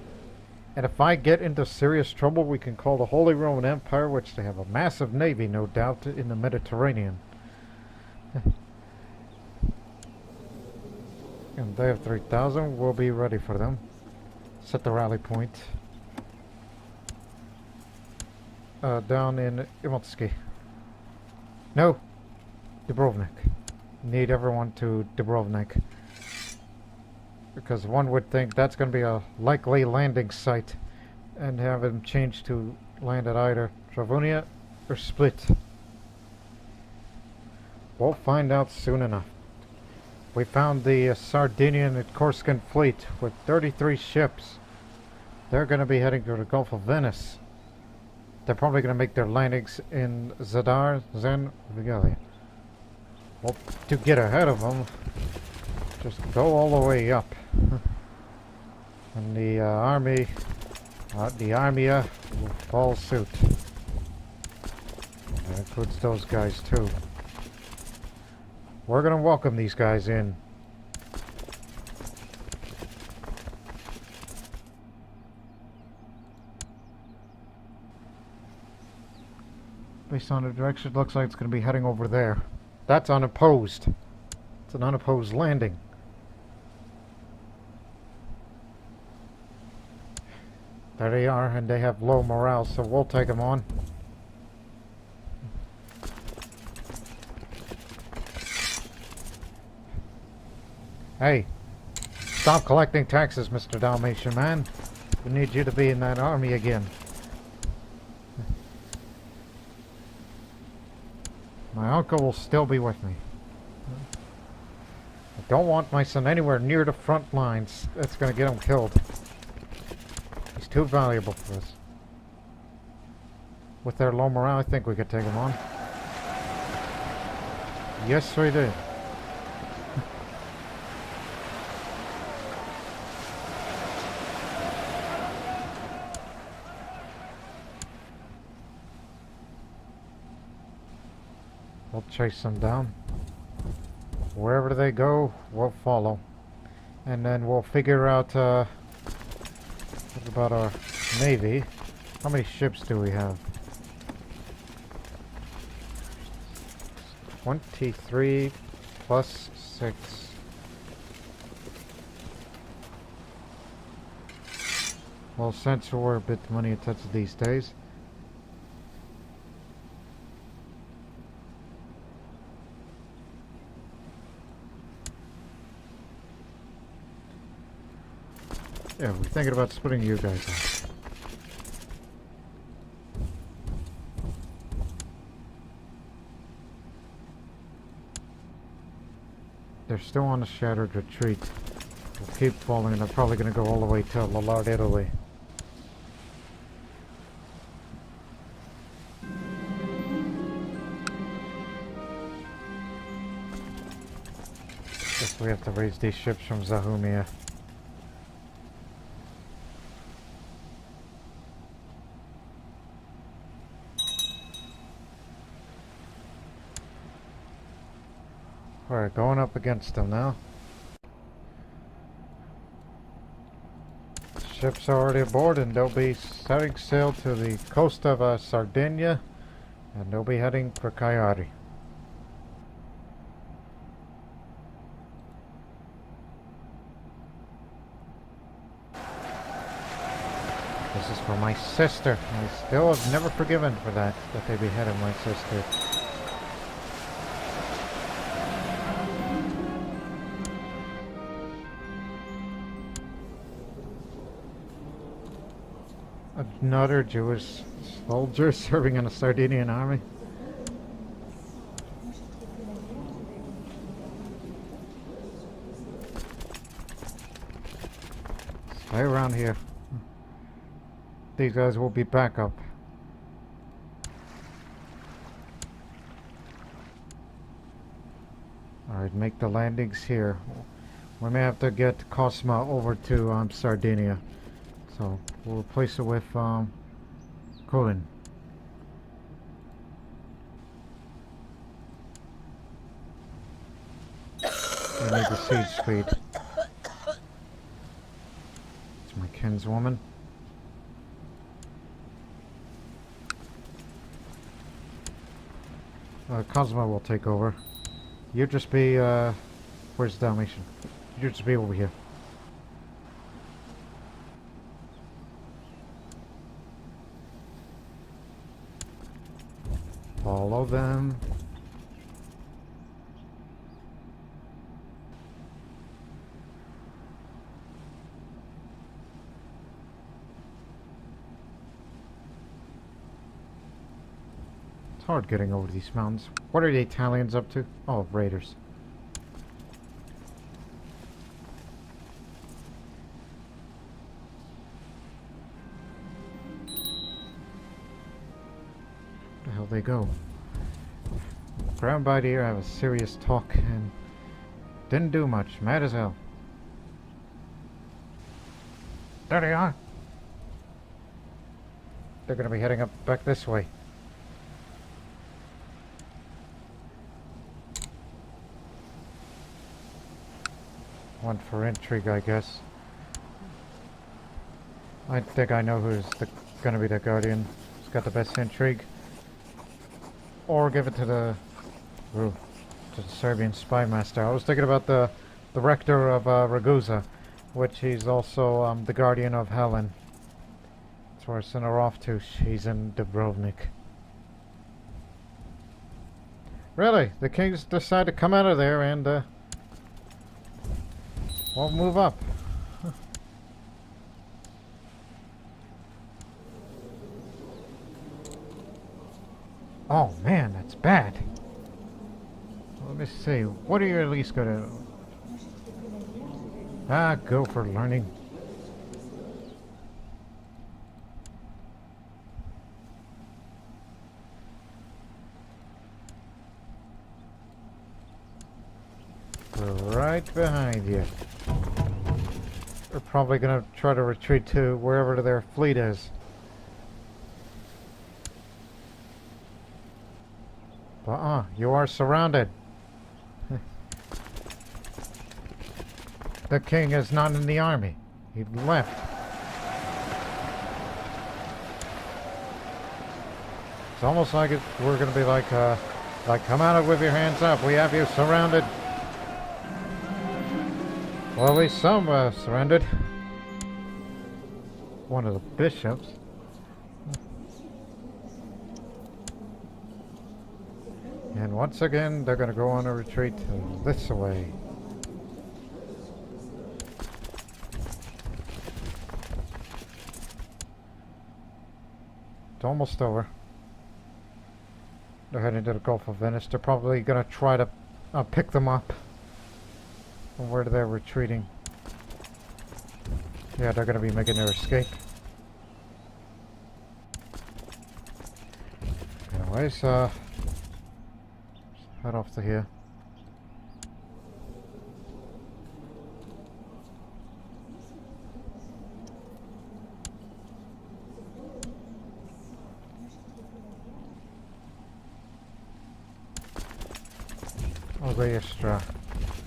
And if I get into serious trouble, we can call the Holy Roman Empire, which they have a massive navy, no doubt, in the Mediterranean. And they have 3,000. We'll be ready for them. Set the rally point. Down in Imotsky. No, Dubrovnik. Need everyone to Dubrovnik. Because one would think that's going to be a likely landing site. And have them change to land at either Travunia or Split. We'll find out soon enough. We found the Sardinian and Corsican fleet with 33 ships. They're going to be heading to the Gulf of Venice. They're probably going to make their landings in Zadar, Zen, Vigalia. Well, to get ahead of them, just go all the way up. And the army, the Armia will follow suit. That includes those guys too. We're going to welcome these guys in. Based on the direction, it looks like it's going to be heading over there. That's unopposed. It's an unopposed landing. There they are, and they have low morale, so we'll take them on. Hey, stop collecting taxes, Mr. Dalmatian man. We need you to be in that army again. My uncle will still be with me. I don't want my son anywhere near the front lines. That's going to get him killed. He's too valuable for us. With their low morale, I think we could take him on. Yes, we did. We'll chase them down. Wherever they go, we'll follow. And then we'll figure out what about our navy. How many ships do we have? 23 plus 6. Well, since we're a bit money intensive these days, yeah, we're thinking about splitting you guys up. They're still on a shattered retreat. We'll keep falling, and they're probably going to go all the way to Lallard, Italy. Guess we have to raise these ships from Zahumia. Alright, going up against them now. Ships are already aboard, and they'll be setting sail to the coast of Sardinia, and they'll be heading for Cagliari. This is for my sister. I still have never forgiven for that they beheaded my sister. Another Jewish soldier serving in the Sardinian army. Stay around here. These guys will be backup. Alright, make the landings here. We may have to get Cosma over to Sardinia. So we'll replace it with Colin. We need the siege speed. It's my kinswoman. Cosmo will take over. You just be, where's Dalmatian? You just be over here. Follow them. It's hard getting over these mountains. What are the Italians up to? Oh, raiders. Where the hell they go? Ground by the ear, have a serious talk and didn't do much. Mad as hell. There they are. They're gonna be heading up back this way. One for intrigue, I guess. I think I know who's gonna be the guardian. He's got the best intrigue. Or give it to the Serbian spy master. I was thinking about the rector of Ragusa, which he's also the guardian of Helen. That's where I sent her off to. She's in Dubrovnik. Really? The kings decided to come out of there and won't move up. Oh man, that's bad. Let me see. What are you at least gonna... go for learning. We're right behind you. They're probably gonna try to retreat to wherever their fleet is. But you are surrounded. The king is not in the army. He left. It's almost like we're gonna be like come out with your hands up. We have you surrounded. Well, at least some surrendered. One of the bishops. And once again, they're going to go on a retreat this way. It's almost over. They're heading to the Gulf of Venice. They're probably going to try to pick them up. Where they're retreating. Yeah, they're going to be making their escape. Anyways, head off to here. Ogoyestra.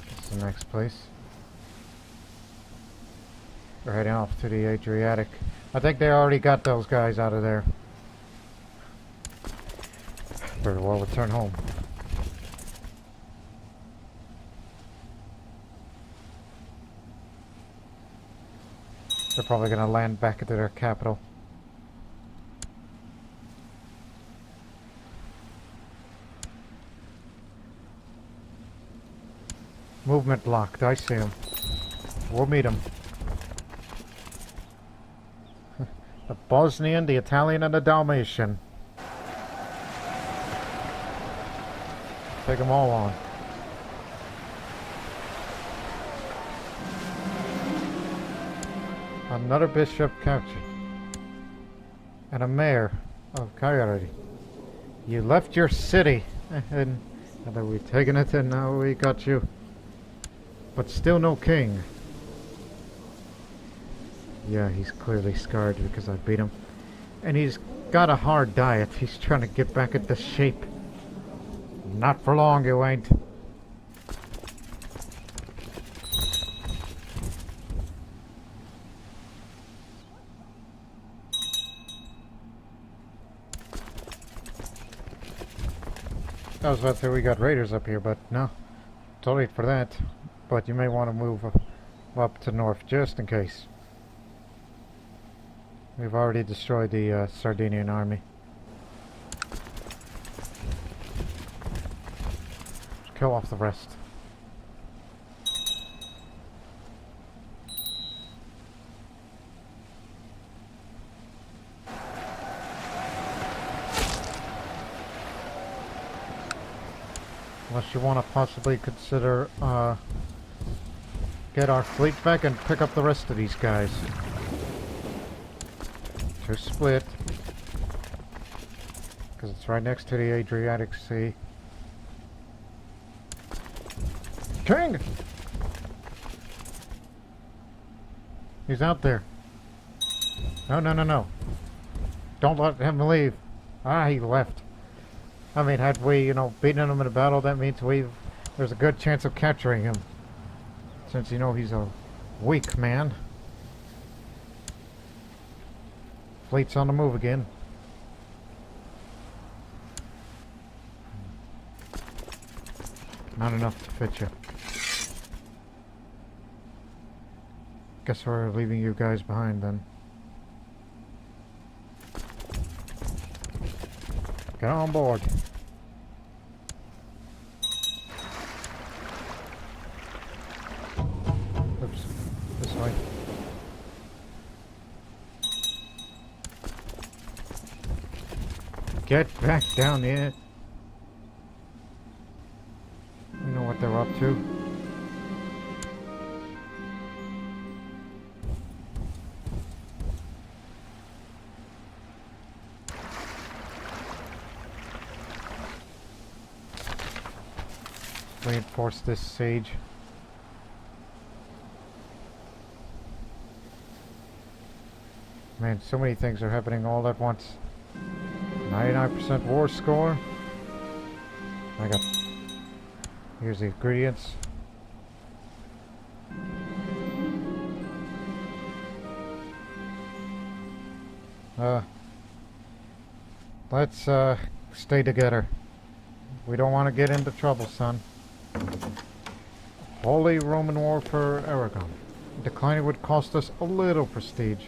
That's the next place. We're heading off to the Adriatic. I think they already got those guys out of there. Very well, return home. They're probably going to land back into their capital. Movement locked. I see them. We'll meet them. The Bosnian, the Italian, and the Dalmatian. Take them all on. Another bishop captured. And a mayor of Coyote. You left your city. And we've taken it and now we got you. But still no king. Yeah, he's clearly scarred because I beat him. And he's got a hard diet. He's trying to get back into shape. Not for long, you ain't. I was about to say we got raiders up here, but no. Too late for that. But you may want to move up to north just in case. We've already destroyed the Sardinian army. Just kill off the rest. Unless you want to possibly consider get our fleet back and pick up the rest of these guys. To split. Because it's right next to the Adriatic Sea. King! He's out there. No, no, no, no. Don't let him leave. Ah, he left. I mean, had we, beaten him in a battle, that means there's a good chance of capturing him. Since, he's a weak man. Fleet's on the move again. Not enough to fit you. Guess we're leaving you guys behind then. Get on board. Oops. This way. Get back down here. You know what they're up to. Reinforce this siege. Man, so many things are happening all at once. 99% war score. Here's the ingredients. Let's stay together. We don't want to get into trouble, son. Holy Roman War for Aragon. Declining would cost us a little prestige.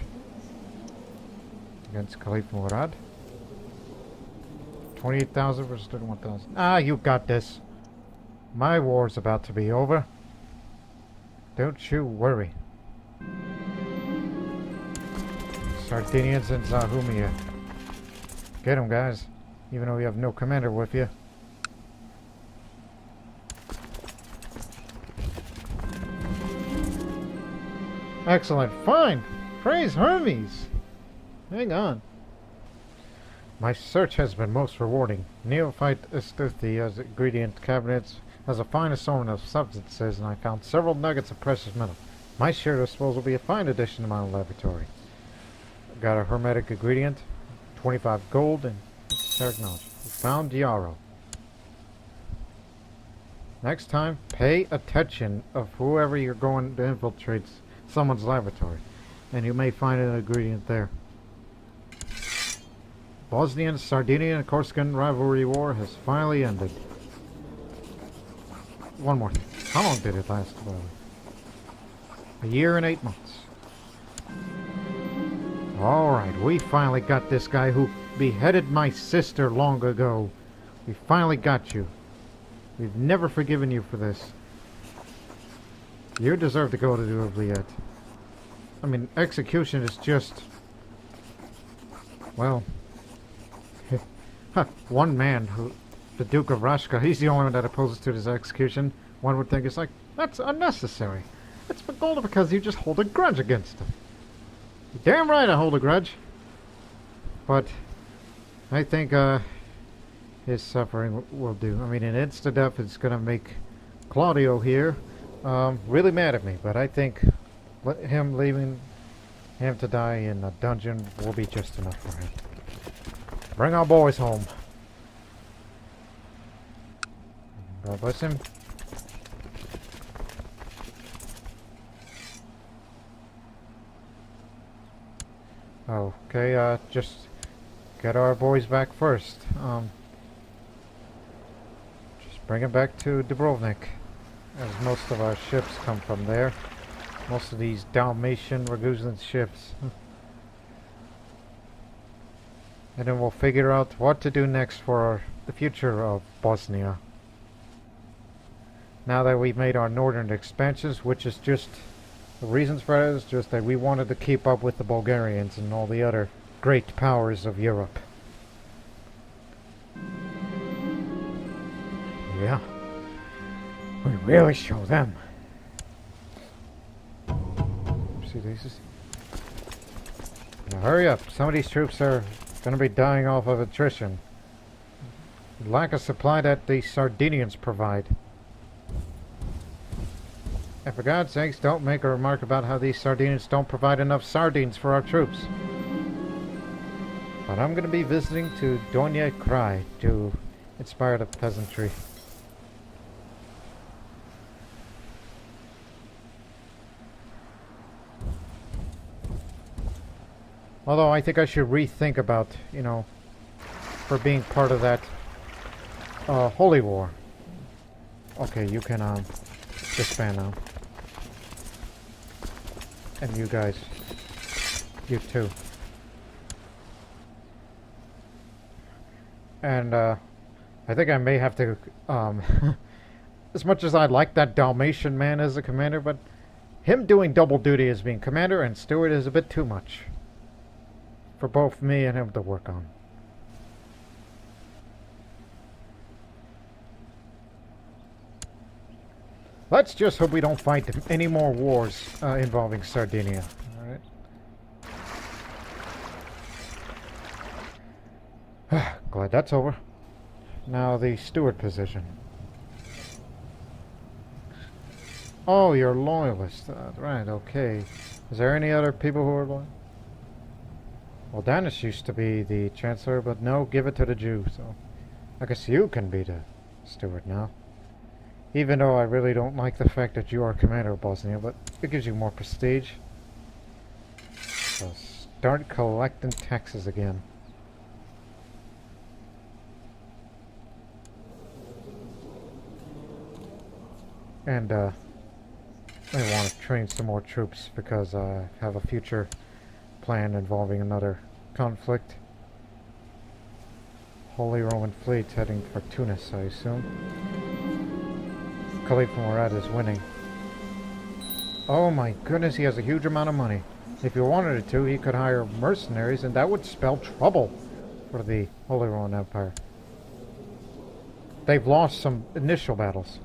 Against Caliph Murad. 28,000 versus 31,000. Ah, you got this. My war's about to be over. Don't you worry. Sardinians and Zahumia. Get them, guys. Even though you have no commander with you. Excellent. Fine. Praise Hermes. Hang on. My search has been most rewarding. Neophyte Astuthi as ingredient cabinets has a fine assortment of substances, and I found several nuggets of precious metal. My share of spoils will be a fine addition to my laboratory. Got a hermetic ingredient, 25 gold, and technology. Found Yarrow. Next time, pay attention of whoever you're going to infiltrate someone's laboratory, and you may find an ingredient there. Bosnian, Sardinian, and Corsican rivalry war has finally ended. One more thing. How long did it last? A year and 8 months. Alright, we finally got this guy who beheaded my sister long ago. We finally got you. We've never forgiven you for this. You deserve to go to the oubliette. I mean, execution is just Well, one man, who, the Duke of Rashka, he's the only one that opposes to this execution. One would think it's like, that's unnecessary. It's all because you just hold a grudge against him. Damn right I hold a grudge. But I think his suffering will do. I mean, an insta-death is going to make Claudio here really mad at me. But I think him leaving him to die in a dungeon will be just enough for him. Bring our boys home. God bless him. Okay, just get our boys back first. Just bring them back to Dubrovnik, as most of our ships come from there. Most of these Dalmatian Ragusan ships. And then we'll figure out what to do next for the future of Bosnia. Now that we've made our northern expansions, which is just... The reasons for that is just that we wanted to keep up with the Bulgarians and all the other great powers of Europe. Yeah. We really show them. See these? Now hurry up. Some of these troops are going to be dying off of attrition. Lack of supply that the Sardinians provide. And for God's sakes, don't make a remark about how these Sardinians don't provide enough sardines for our troops. But I'm going to be visiting to Donja Kraj to inspire the peasantry. Although I think I should rethink about, you know, for being part of that Holy War. Okay, you can disband now. And you guys. You too. And I think I may have to as much as I like that Dalmatian man as a commander, but him doing double duty as being commander and steward is a bit too much for both me and him to work on. Let's just hope we don't fight any more wars involving Sardinia. Alright. Glad that's over. Now the steward position. Oh, you're loyalist. Right, okay. Is there any other people who are loyal? Well, Danish used to be the chancellor, but no, give it to the Jew, so... I guess you can be the steward now. Even though I really don't like the fact that you are commander of Bosnia, but it gives you more prestige. So start collecting taxes again. And I want to train some more troops because I have a future plan involving another conflict. Holy Roman Fleet heading for Tunis, I assume. Khalifa Murad is winning. Oh my goodness, he has a huge amount of money. If he wanted to, he could hire mercenaries, and that would spell trouble for the Holy Roman Empire. They've lost some initial battles.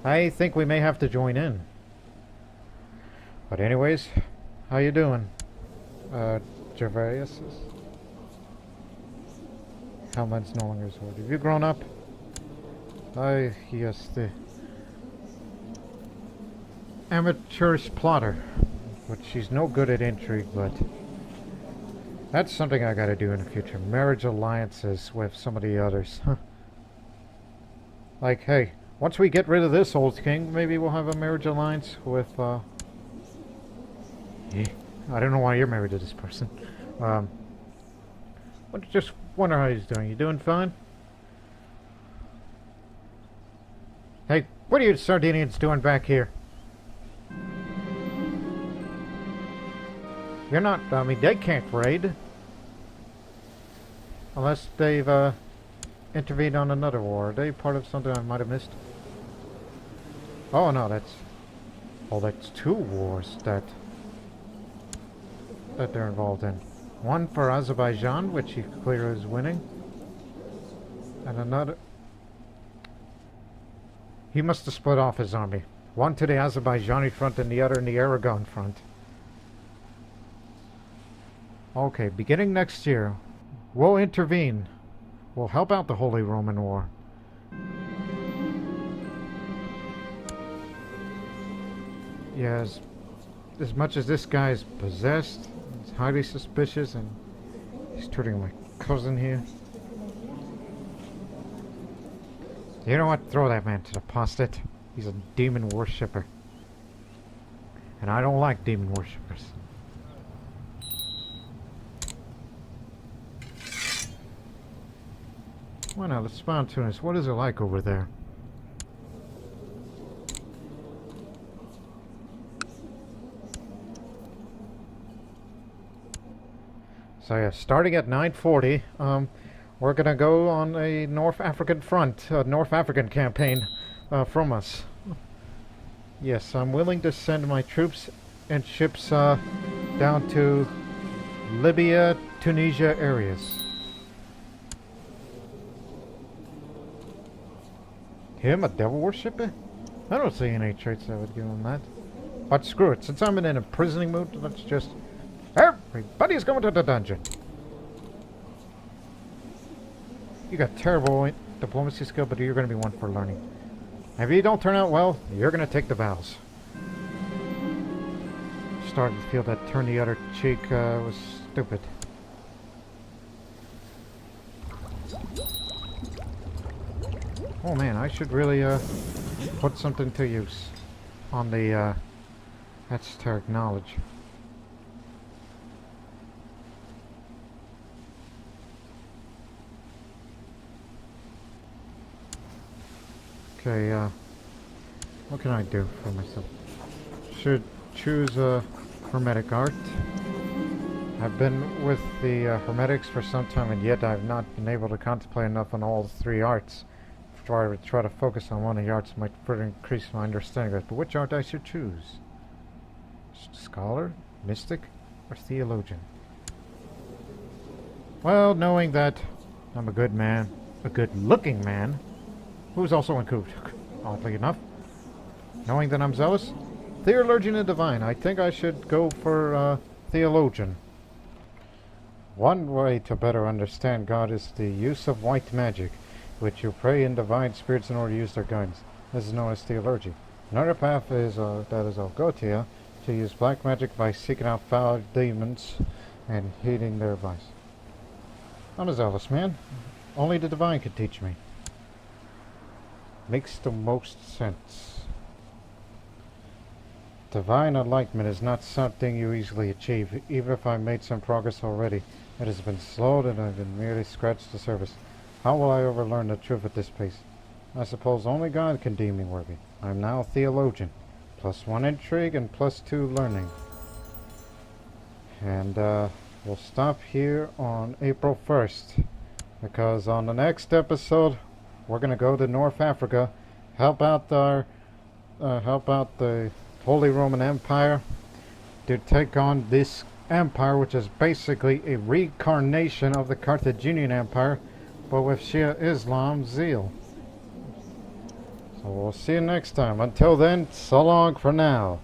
I think we may have to join in. But anyways, how you doing? Gervais? Helmet's no longer sword. Have you grown up? Yes, the amateurish plotter. But she's no good at intrigue, but that's something I gotta do in the future. Marriage alliances with some of the others. Like, hey, once we get rid of this old king, maybe we'll have a marriage alliance with, I don't know why you're married to this person. Just wonder how he's doing. You doing fine? Hey, what are you Sardinians doing back here? You're not, I mean, they can't raid. Unless they've, intervened on another war. Are they part of something I might have missed? Oh no, that's... Oh, that's two wars that they're involved in. One for Azerbaijan, which he clearly is winning. And another... He must have split off his army. One to the Azerbaijani front and the other in the Aragon front. Okay, beginning next year, we'll intervene. We'll help out the Holy Roman War. Yes, as much as this guy is possessed, he's highly suspicious, and he's treating my cousin here. You know what? Throw that man to the apostate. He's a demon worshipper. And I don't like demon worshippers. Well, now, let's spy on Tunis. What is it like over there? So yeah, starting at 9:40, we're gonna go on a North African front, North African campaign from us. Yes, I'm willing to send my troops and ships down to Libya, Tunisia areas. Him, a devil worshipper? I don't see any traits that would give him that. But screw it, since I'm in an imprisoning mood, let's just... Everybody's going to the dungeon. You got terrible diplomacy skill, but you're going to be one for learning. If you don't turn out well, you're going to take the vows. Starting to feel that turn the other cheek was stupid. Oh man, I should really put something to use on the esoteric knowledge. Okay, what can I do for myself? Should choose a hermetic art. I've been with the hermetics for some time, and yet I've not been able to contemplate enough on all three arts. If I would try to focus on one of the arts, might further increase my understanding of it. But which art I should choose? Scholar, mystic, or theologian? Well, knowing that I'm a good man, a good-looking man, who's also in oddly enough. Knowing that I'm zealous, theologian and divine. I think I should go for theologian. One way to better understand God is the use of white magic, which you pray in divine spirits in order to use their guidance. This is known as theology. Another path is that is Algotia, to use black magic by seeking out foul demons and heeding their advice. I'm a zealous man. Only the divine could teach me. Makes the most sense. Divine enlightenment is not something you easily achieve. Even if I've made some progress already, it has been slowed and I've been merely scratched the surface. How will I ever learn the truth at this pace? I suppose only God can deem me worthy. I am now a theologian. +1 intrigue and +2 learning. And we'll stop here on April 1st. Because on the next episode, we're gonna go to North Africa, help out the Holy Roman Empire to take on this empire, which is basically a reincarnation of the Carthaginian Empire, but with Shia Islam zeal. So we'll see you next time. Until then, so long for now.